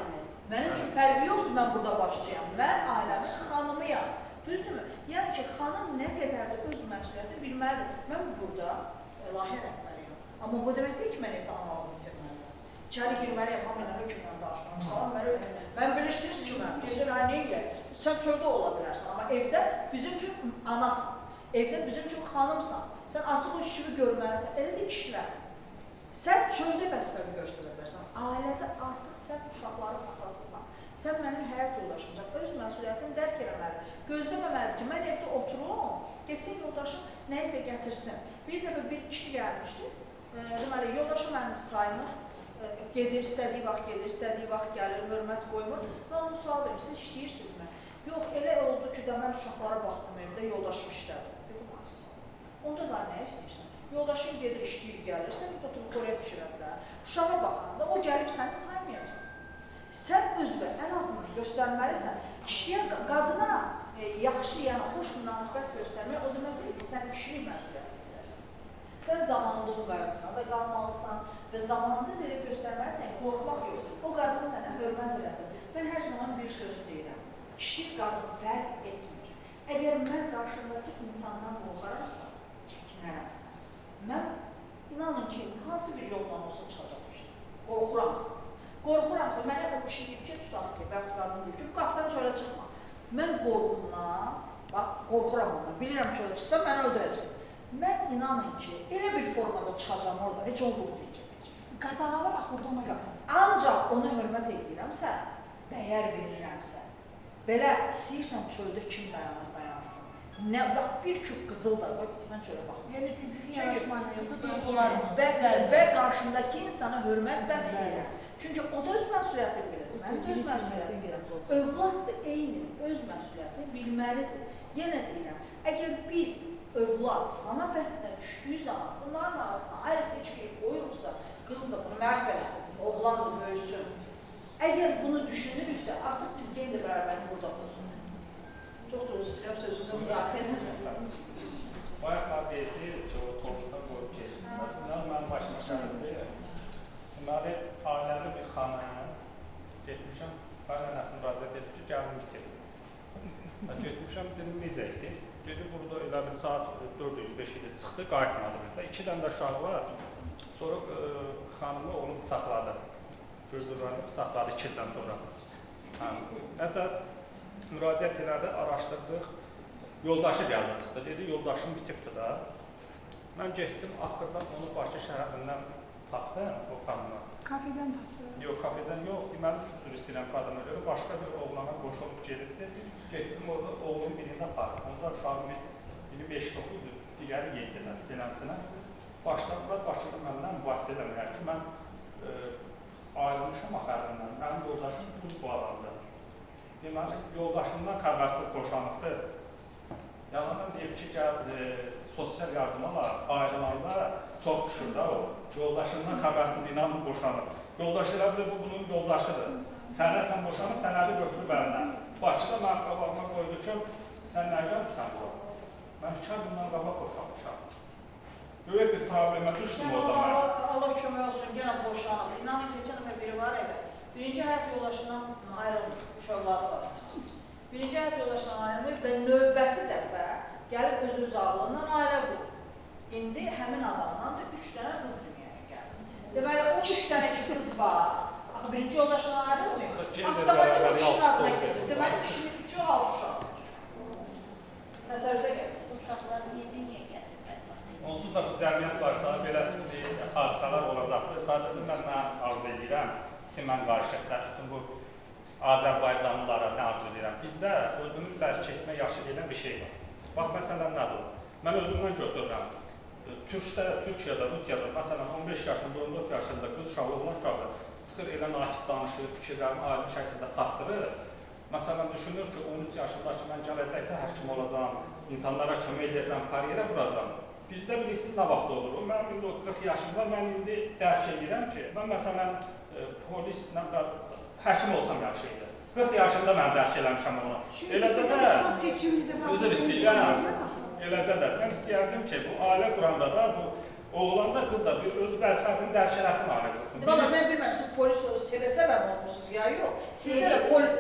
Mənim üçün fərqi yoxdur, mən burada başlayam. Mən ailəmin xanımıyam. Düzdürmü? Yəni ki, xanım nə qədər də öz məsuliyyətini bilməlidir. Mən burada layihə rəhbəriyəm. Amma bu demək deyil ki, mən evdə analığımı itirməliyəm. İçəri girməliyəm, hamı ilə hökmlə danışmam. Salam, mənə hökmlə. Mən bilirsiniz ki, mən gecə nəyə sən çöldə ola bilərsən, amma evdə bizim üçün anasan. Evdə bizim üçün xanımsan. Sən artıq o işini görməlisən. Elə də kişilər. Sən çöldə vəzifəni göstərə bilərsən. Ailədə artıq sən uşaqların atasısan. Sən mənim həyat yoldaşımsan. Öz məsuliyyətini dərk eləməlidir. Gözləməməlidir ki, mən evdə oturum, geçsin yoldaşım nəyisə gətirsin. Bir dəfə bir kişi gəlmişdi. Deməli, yoldaşım məni saymır. Gedir, istədiyi vaxt gedir, istədiyi vaxt gəlir, hörmət qoymur. Və onu sual verir, siz işləyirsinizmi? Yox, elə oldu ki, mən uşaqlara baxdım evdə, yoldaşım işlədi. Onda da nə istəyirsən? Yoldaşın gedir, işləyir, gəlir, sən bir oturub oraya pişirədilər. Uşağa baxanda o gəlib səni saymayacaq. Sən özünə ən azından göstərməlisən. Kişiyə, qadına yaxşı, yəni xoş münasibət göstərmək o demək deyil ki, sən kişilik məsuliyyət edirəsən. Sən zamanlığın qayğısına da qalmalısan və zamanında elə göstərməlisən, qorxmaq yox. O qadın sənə hörmət eləsin. Mən hər zaman bir sözü deyirəm. Kişi, qadın fərq etmir. Əgər mən qarşımdakı insandan qorxaramsa, çəkinərəmsə, mən inanın ki, hansı bir yoldan olsa çıxacaq işte. Qorxuramsa. Qorxuramsa, mənə o kişi deyib ki, tutaq ki, bəxt qadın deyib ki, qapdan çölə çıxma. Mən qorxumdan, bax, qorxuram ondan, bilirəm çölə çıxsam, məni öldürəcək. Mən inanın ki, elə bir formada çıxacam orada, heç olduq deyəcək. Qadağalar axırda ona görə. Ancaq onu hörmət edirəmsə, dəyər verirəmsə, belə istəyirsən çöldə kim dayansın. Nə, bax, bir küp qızıl da qoy, mən çölə baxım. Yəni fiziki yanaşmanı yoxdur, Və qarşımdakı insana hörmət bəsləyirəm. Çünki o da öz məsuliyyətini bilir, mən də öz məsuliyyətini bilirəm. Övlad da eyni, öz məsuliyyətini bilməlidir. Yenə deyirəm, əgər biz övlad ana bətnə düşdüyü zaman bunların arasına ayrı seçkiyi qoyuruqsa, qız da bunu məhv elədir, oğlan da böyüsün. Əgər bunu düşünürüksə, artıq biz müraciət edib ki, gəlin bitir. Getmişəm, dedim, necə etdik? Dedi, burada elə bir saat 4 il, 5 il çıxdı, qayıtmadı. 2 dənə də uşağı var. Sonra xanımı onu bıçaqladı. Gördürlərini bıçaqladı 2 ildən sonra. Nəsə müraciət elədi, araşdırdıq. Yoldaşı gəldi çıxdı. Dedi, yoldaşım bitibdir da. Mən getdim, axırdan onu Bakı şəhərindən tapdım, o xanımı. Kafeden tapdı. Yox, kafedən yox. Mən üzr istəyirəm qadına görə. Başqa bir oğlana qoşulub gedibdi. Getdim orada oğlum birində apardım. Onda uşağım biri 5-9 idi, digəri 7-dən beləsinə. Başladılar Bakıda məndən mübahisə eləməyər ki, mən ayrılmışam axarından. Mənim yoldaşım bu adamdır. Deməli, yoldaşımdan xəbərsiz boşanıbdır. Yalandan deyib ki, sosial yardıma ayrılanda çox düşür da o. Yoldaşından xəbərsiz inanıb boşanıb. Yoldaşı elə bilir, bu bunun yoldaşıdır. Sənətlə boşanıb, sənədi götürüb əlindən. Bakıda mənim qabağıma qoydu ki, sən nə gəlmirsən bura? Mən 2 ay bundan qabaq boşanmışam. Böyük bir problemə düşdüm orada mən. Allah kömək olsun, yenə boşanıb. İnanın keçən dəfə biri var elə. Birinci həyat yoldaşından ayrılmış, uşaqları var. Birinci həyat yoldaşından ayrılmış və növbəti dəfə gəlib öz ağlından ailə qurur. İndi həmin adamdan da 3 dənə qız dünyaya gəldi. Deməli, o 3 dənə ki qız var. Axı birinci yoldaşından ayrılmıyor. Avtomatik o kişinin adına geçir. Deməli, kişinin 3-ü 6 uşaq. Nəzərinizə gəlir. Uşaqlar niyə gəlir? Onsuz da bu cəmiyyət varsa, belə hadisələr olacaqdır. Sadəcə mən arzu edirəm ki, mən qarşılıqda bütün bu Azərbaycanlılara nə arzu edirəm. Bizdə özümüz dərk etmə yaşı deyilən bir şey var. Bax, məsələn, nədir? Mən özümdən götürürəm. Türkiyədə, Rusiyada, məsələn, 15 yaşında, 14 yaşında qız uşağı, oğlan uşağı çıxır, elə nakib danışır, fikirlərini aydın şəkildə çatdırır. Məsələn, düşünür ki, 13 yaşında ki, mən gələcəkdə həkim olacağam, insanlara kömək edəcəm, karyera quracağam. Bizdə bilirsiniz nə vaxt olur? Mənim indi 40 yaşımda, mən indi dərk edirəm ki, mən məsələn, polislə həkim olsam yaxşı idi. 40 yaşında mən dərk eləmişəm onu. Eləcə də, üzr istəyirəm, eləcə də, mən istəyərdim ki, bu ailə quranda da, bu oğlan da, qız da öz vəzifəsini dərk eləsin ailə qursun. Valla mən bilməm, siz polis sevə-sevəm olmuşsunuz ya, yox. Sizdə də polis,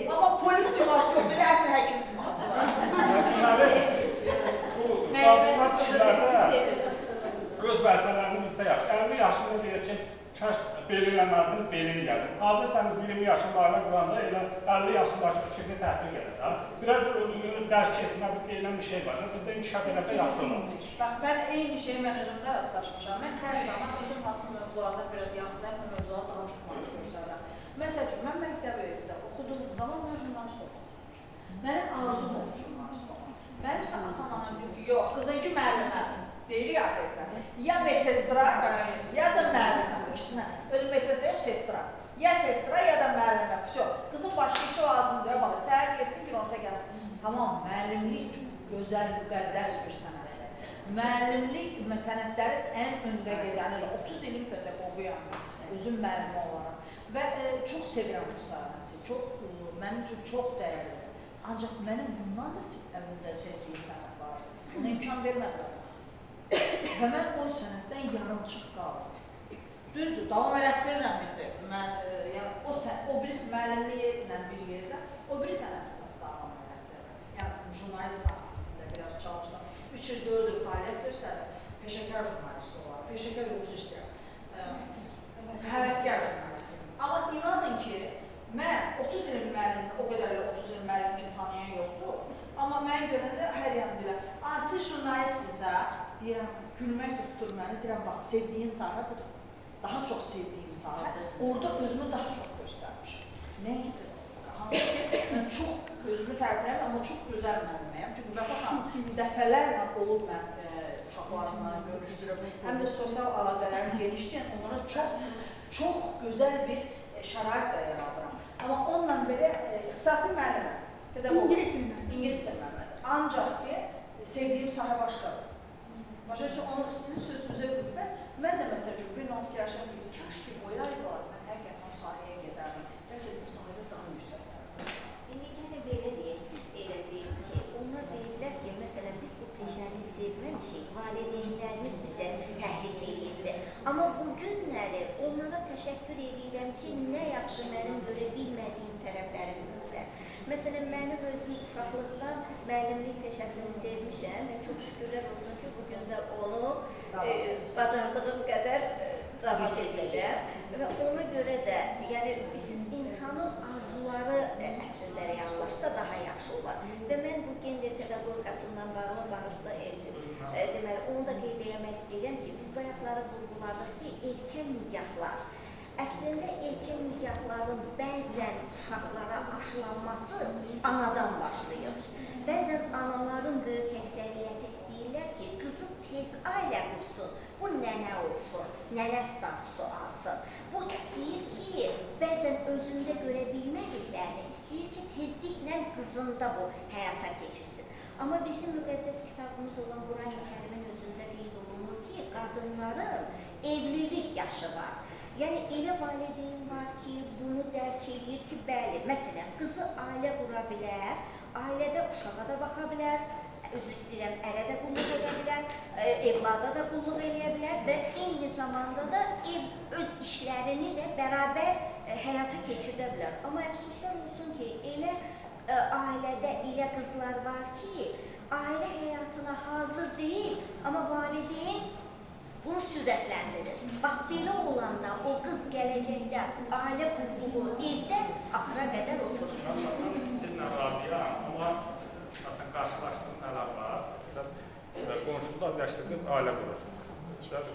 amma polis siması yoxdur, əsr həkim siması var. Bu qadınlar kişilərdə öz vəzifələrini bilsə yaxşı. 50 yaşında deyir ki, kaş belə eləməzdin, belini gəlir. Hazır sən 20 yaşında ailə quranda elə 50 yaşındakı fikrini təhqiq edir. Biraz da özünü dərk etmə deyilən bir şey var. Bizdə inkişaf eləsə yaxşı olar. Bax, mən eyni şeyi mən özümdə rastlaşmışam. Mən hər zaman özüm hansı mövzularda biraz yaxınlayım, bu mövzularda daha çox maraq göstərirəm. Məsəl üçün, mən məktəb evdə oxuduğum zaman mən jurnalist olmaq istəmişəm. Mənim arzum olmuş jurnalist olmaq. Mənim isə atam-anam deyir ki, yox, qızınki müəllimədir. Deyir ya, ya medsestra, ya da müəllimə, ikisine. Özü medsestra yox, sestra. Ya sestra, ya da müəllimə. Vəsə, qızın başqa işi lazımdır, ya bana, səhər geçsin, günorta gəlsin. Tamam, müəllimlik gözəl, müqəddəs bir sənətdir. Müəllimlik sənətlərin ən öndə gedəni, 30 ilin pedaqoguyam, özüm müəllimə olaraq. Və çox sevirəm bu sənəti, mənim üçün çox dəyərlidir. Ancaq mənim bundan da əvvəldə sevdiyim sənət var. Buna imkan vermədilər. Və mən o sənətdən yarımçıq qaldım. Düzdür, davam elətdirirəm indi. O birisi müəllimliklə bir yerdə, o biri sənətlə davam elətdirirəm. Yəni, jurnalist sahəsində biraz çalışdım. 3 il, 4 il fəaliyyət göstərir. Peşəkar jurnalist olar, peşəkar yoxuz istəyirəm. Həvəskar jurnalistim. Amma inanın ki, mən 30 ilin müəllimini, o qədər 30 ilin müəllim kimi tanıyan yoxdur. Amma mən görəndə hər yanı deyirəm, siz jurnalistsiniz də, deyirəm, gülmək tutdur məni, deyirəm, bax, sevdiyin sahə budur. Daha çox sevdiyim sahə, orada özümü daha çox göstərmişim. Nə gibi? Mən çox özümü tərbiyyəm, amma çox gözəl müəlliməyəm. Çünki baxın, dəfələrlə olub mən uşaqlarımla görüşdürüb, həm də sosial əlaqələrim genişkən onlara çox gözəl bir şərait də yaradıram. Amma onunla belə ixtisasi müəlliməm. İngilis sevməməsi. Ancaq ki, sevdiyim sahə başqadır. Başqa ki, onu sizin sözünüzə qüvvət, mən də məsəl üçün bir non fikirləşəm ki, kaş ki, boyaydılar, mən həqiqətən o sahəyə gedərdim. Bəlkə bu sahədə daha yüksəklərdim. Yəni belə deyək, siz elə deyirsiniz ki, onlar deyirlər ki, məsələn, biz bu peşəni sevməmişik, valideynlərimiz bizə təhrik edirdi. Amma bu günləri onlara təşəkkür edirəm ki, nə yaxşı mənim görə bilmədiyim tərəflərimi uşaqlıqdan müəllimlik peşəsini sevmişəm və çox şükürlər olsun ki, bugün də onu bacardığım qədər davam edirəm. Və ona görə də, yəni siz insanın arzuları əslində reallaşsa daha yaxşı olar. Və mən bu gender pedaqogikasından bağlı bağışla deməli, onu da qeyd etmək istəyirəm ki, biz bayaqları vurğuladıq ki, erkən nikahlar. Əslində erkən nikahların bəzən uşaqlara aşılanması anadan başlayır. Bəzən anaların böyük əksəriyyəti istəyirlər ki, qızı tez ailə qursun, bu nənə olsun, nənə statusu alsın. Bu istəyir ki, bəzən özündə görə bilmədiklərini istəyir ki, tezliklə qızında bu həyata keçirsin. Amma bizim müqəddəs kitabımız olan Quran-ı Kərimin özündə qeyd olunur ki, qadınların evlilik yaşı var. Yəni, elə valideyn var ki, bunu dərk edir ki, bəli, məsələn, qızı ailə qura bilər, ailədə uşağa da baxa bilər, özür istəyirəm, ərə də qulluq edə bilər, evlada da qulluq edə bilər və eyni zamanda da öz işlərini də bərabər həyata keçirdə bilər. Amma əfsuslar olsun ki, elə ailədə elə qızlar var ki, ailə həyatına hazır deyil, amma valideyn bunu sürətləndirir. Bax, belə olanda o qız gələcəkdə ailə qurduğu evdə axıra qədər oturur. Sizlə razıyam, amma aslında qarşılaşdığım nələr var. Biraz qonşumda az yaşlı qız ailə qurur.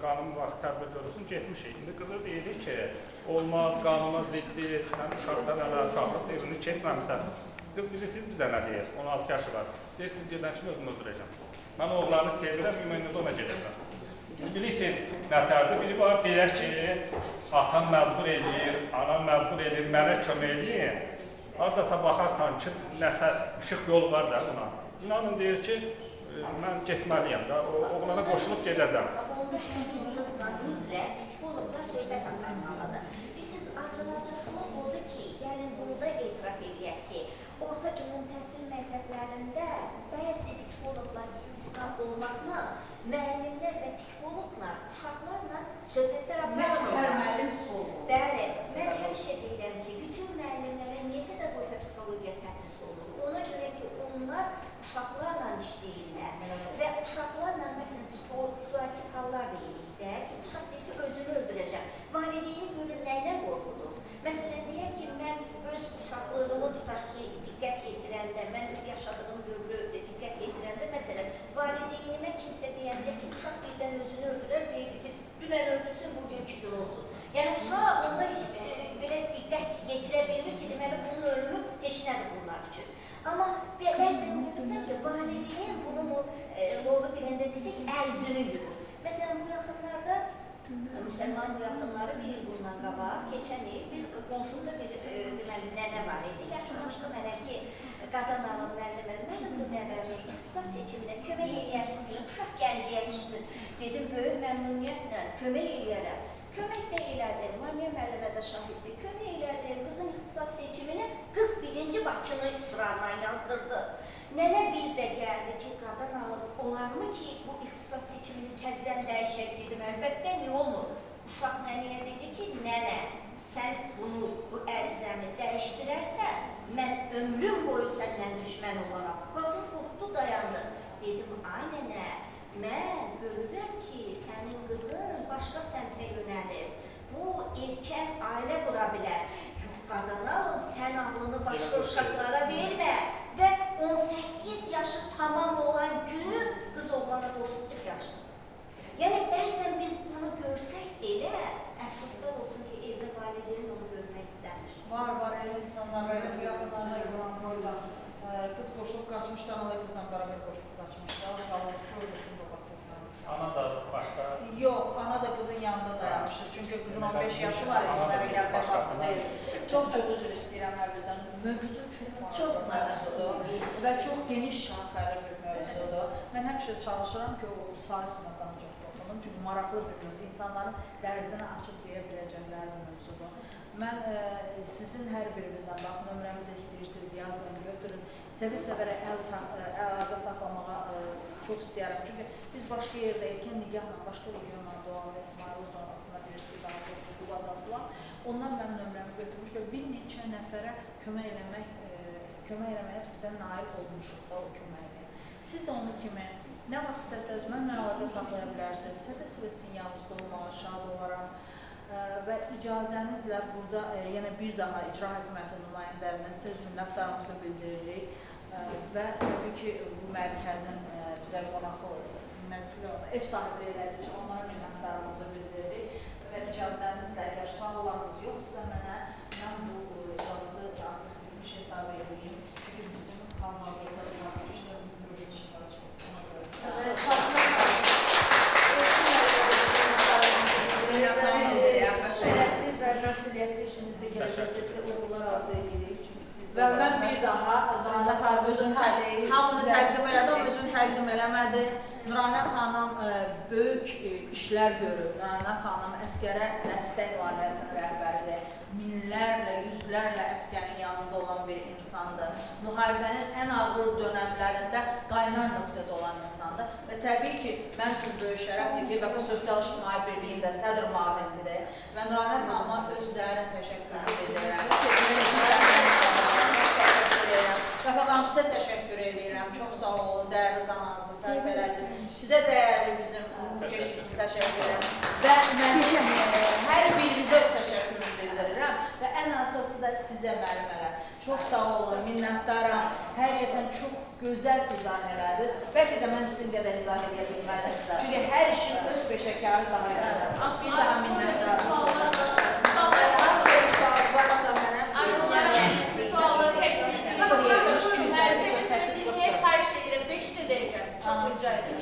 Qanun vaxt tədbir görürsün, getmişik. İndi qızı deyirik ki, olmaz, qanuna ziddir, sən uşaqsan, uşaqlıq evini keçməmişsən. Qız bilirsiniz bizə nə deyir? 16 yaşı var. Deyir, siz gedən kimi özümü öldürəcəm. Mən oğlanı sevirəm, ümumində ona gedəcəm. Bilirsiniz, nətərdir? Biri var, deyər ki, atam məcbur edir, anam məcbur edir, mənə kömək edir. Haradasa baxarsan ki, nəsə işıq yol var da buna. İnanın deyir ki, mən getməliyəm da, oğlana qoşulub gedəcəm. Onda qızla mütləq psixologlar söhbət aparmalıdır. Siz acılacaqlıq odur ki, gəlin bunu da etiraf edək ki, orta ümum təhsil məktəblərində bəzi psixologlar istisna olmaqla müəllimlər və psixologlar uşaqlarla söhbətlər aparmırlar. Hər müəllim psixoloq. Bəli, mən həmişə deyirəm ki, bütün müəllimlərə niyə pedaqoq və psixologiya tədris olur? Ona görə ki, onlar uşaqlarla işləyirlər və uşaqlarla, məsələn, situatik hallar deyirik də ki, uşaq deyir ki, özünü öldürəcəm. Valideyni görür, nəydən qorxulur? Məsələn, deyək ki, mən öz uşaqlığımı tutar ki, diqqət yetirəndə, mən öz yaşadığım dövrü diqqət yetirəndə, məsələn, valideynimə kimsə deyəndə ki, uşaq birdən özünü öldürər, deyir ki, dünən öldürsün, bugünkü gün olsun. Yəni, uşaq onda heç belə diqqət yetirə bilir ki, deməli, bunun ölümü heç nədir bunlar üçün. Amma bəzən görürsən ki, valideyn bunu Moğol dilində desək, əl-üzünü yürür. Məsələn, bu yaxınlarda müsəlman yaxınları bir il bundan qabaq, keçən il bir qonşumda bir deməli, nənə var idi. Yaxınlaşdı mənə ki, qadın alım müəllimə, bu nəvəmin ixtisas seçimində kömək eləyərsiniz, uşaq gənciyə düşsün. Dedim, böyük məmnuniyyətlə kömək eləyərəm. Kömək də elədim, Lamiyə müəllimə də şahiddir. Kömək elədim, qızın ixtisas seçimini qız 1-ci Bakını ısrarla yazdırdı. Nənə bir də gəldi ki, qadın alıb olarmı ki, bu ixtisas seçimini təzdən dəyişək dedim. Əlbəttə, nə olur? Uşaq nənəyə dedi ki, nənə, sən bunu, bu ərizəmi dəyişdirərsən, mən ömrüm boyu səndən düşmən olaraq. Qadın qorxdu, dayandı. Dedim, ay nənə, mən görürəm ki, sənin qızın başqa səmtə yönəlir. Bu, erkən ailə qura bilər. Yox, qadın alım, sən ağlını başqa uşaqlara vermə. Və 18 yaşı tamam olan günü qız oğlana qoşulduq yaşlı. Yəni, bəzən biz bunu görsək elə, əfsuslar olsun ki, evdə valideyn onu görmək istəmir. Var, elə insanlar var, yaxınlarına yılan boyda. Qız qoşulub qaçmışdı, ana da qızla beraber qoşulub qaçmışdı. Ana da başqa? Yox, ana da qızın yanında dayanmışdı. Çünki qızın 15 yaşı var, onlara gəlmək baxsı deyil. Çox üzr istəyirəm hər bizdən. Mövzu çox mövzudur və çox geniş şaxəli bir mövzudur. Mən həmişə çalışıram ki, o sahə sınıfdan çox toxunum. Çünki maraqlı bir mövzu, insanların dərdini açıb deyə biləcəkləri bir mövzudur. Mən sizin hər birinizdən, bax, nömrəmi də istəyirsiniz, yazın, götürün. Sevə-sevərək əlaqə saxlamağa çox istəyərəm. Çünki biz başqa yerdə erkən nigahla, başqa regionla doğan və İsmail zonasında bilirsiniz, daha çox hüquq adamdılar. Onlar mənim nömrəmi götürmüş və bir neçə nəfərə kömək eləmək kömək eləməyə bizə nail olmuşuq da o köməklə. Siz də onun kimi nə vaxt istərsəniz mənimlə əlaqə saxlaya bilərsiniz. Səbəb sinyalınızda olmağa şad olaram. Və icazənizlə burada yenə bir daha icra hökuməti nümayəndələrinə sizə öz minnətdarlığımızı bildiririk. Və təbii ki, bu mərkəzin bizə qonaqı ev sahibi elədiyi üçün onlara minnətdarlığımızı bildiririk. Və icazənizlə, əgər suallarınız yoxdursa mənə, mən bu icazı artıq bitmiş hesab edeyim. Çünki bizim hal-hazırda saatmışda görüşümüz Şərəfli və məsuliyyətli işinizdə gələcəkdə sizə uğurlar arzu edirik. və mən bir daha Nuranə xanım hamını təqdim elədim, özünü təqdim eləmədi. Nuranə xanım böyük işlər görür. Nuranə xanım əskərə dəstək layihəsinin rəhbəridir. Minlərlə, yüzlərlə əskərin yanında olan bir insandır. Müharibənin ən ağır dönəmlərində qaynar nöqtədə olan insandır. Və təbii ki, mən üçün böyük şərəfdir ki, Vəfa Sosial İctimai Birliyində sədr müavinidir. Və Nuranə xanıma öz dərin təşəkkür edirəm. Vəfa xanım, sizə təşəkkür edirəm. Çox sağ olun, dəyərli zamanınızı sərf elədiniz. Sizə dəyərli bizim keçdiyiniz təşəkkür edirəm. Və mən hər birinizə təşəkkürümü bildirirəm. Və ən əsası da sizə müəllimələr. Çox sağ olun, minnətdaram. Həqiqətən çox gözəl izah elədir. Bəlkə də mən sizin qədər izah edə bilmədim. Çünki hər işin öz peşəkarı daha elədir. Bir daha minnətdaram.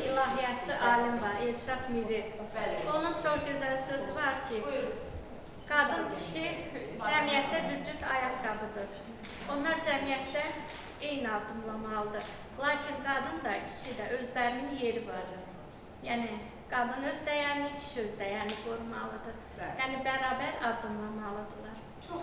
İlahiyyatçı alim var, Elşad Miri. Onun çox gözəl sözü var ki, qadın kişi cəmiyyətdə bir cüt ayaqqabıdır. Onlar cəmiyyətdə eyni addımlamalıdır. Lakin qadın da, kişi də özlərinin yeri var. Yəni, qadın öz dəyərini, kişi öz dəyərini qorumalıdır. Yəni, bərabər addımlamalıdırlar. Çox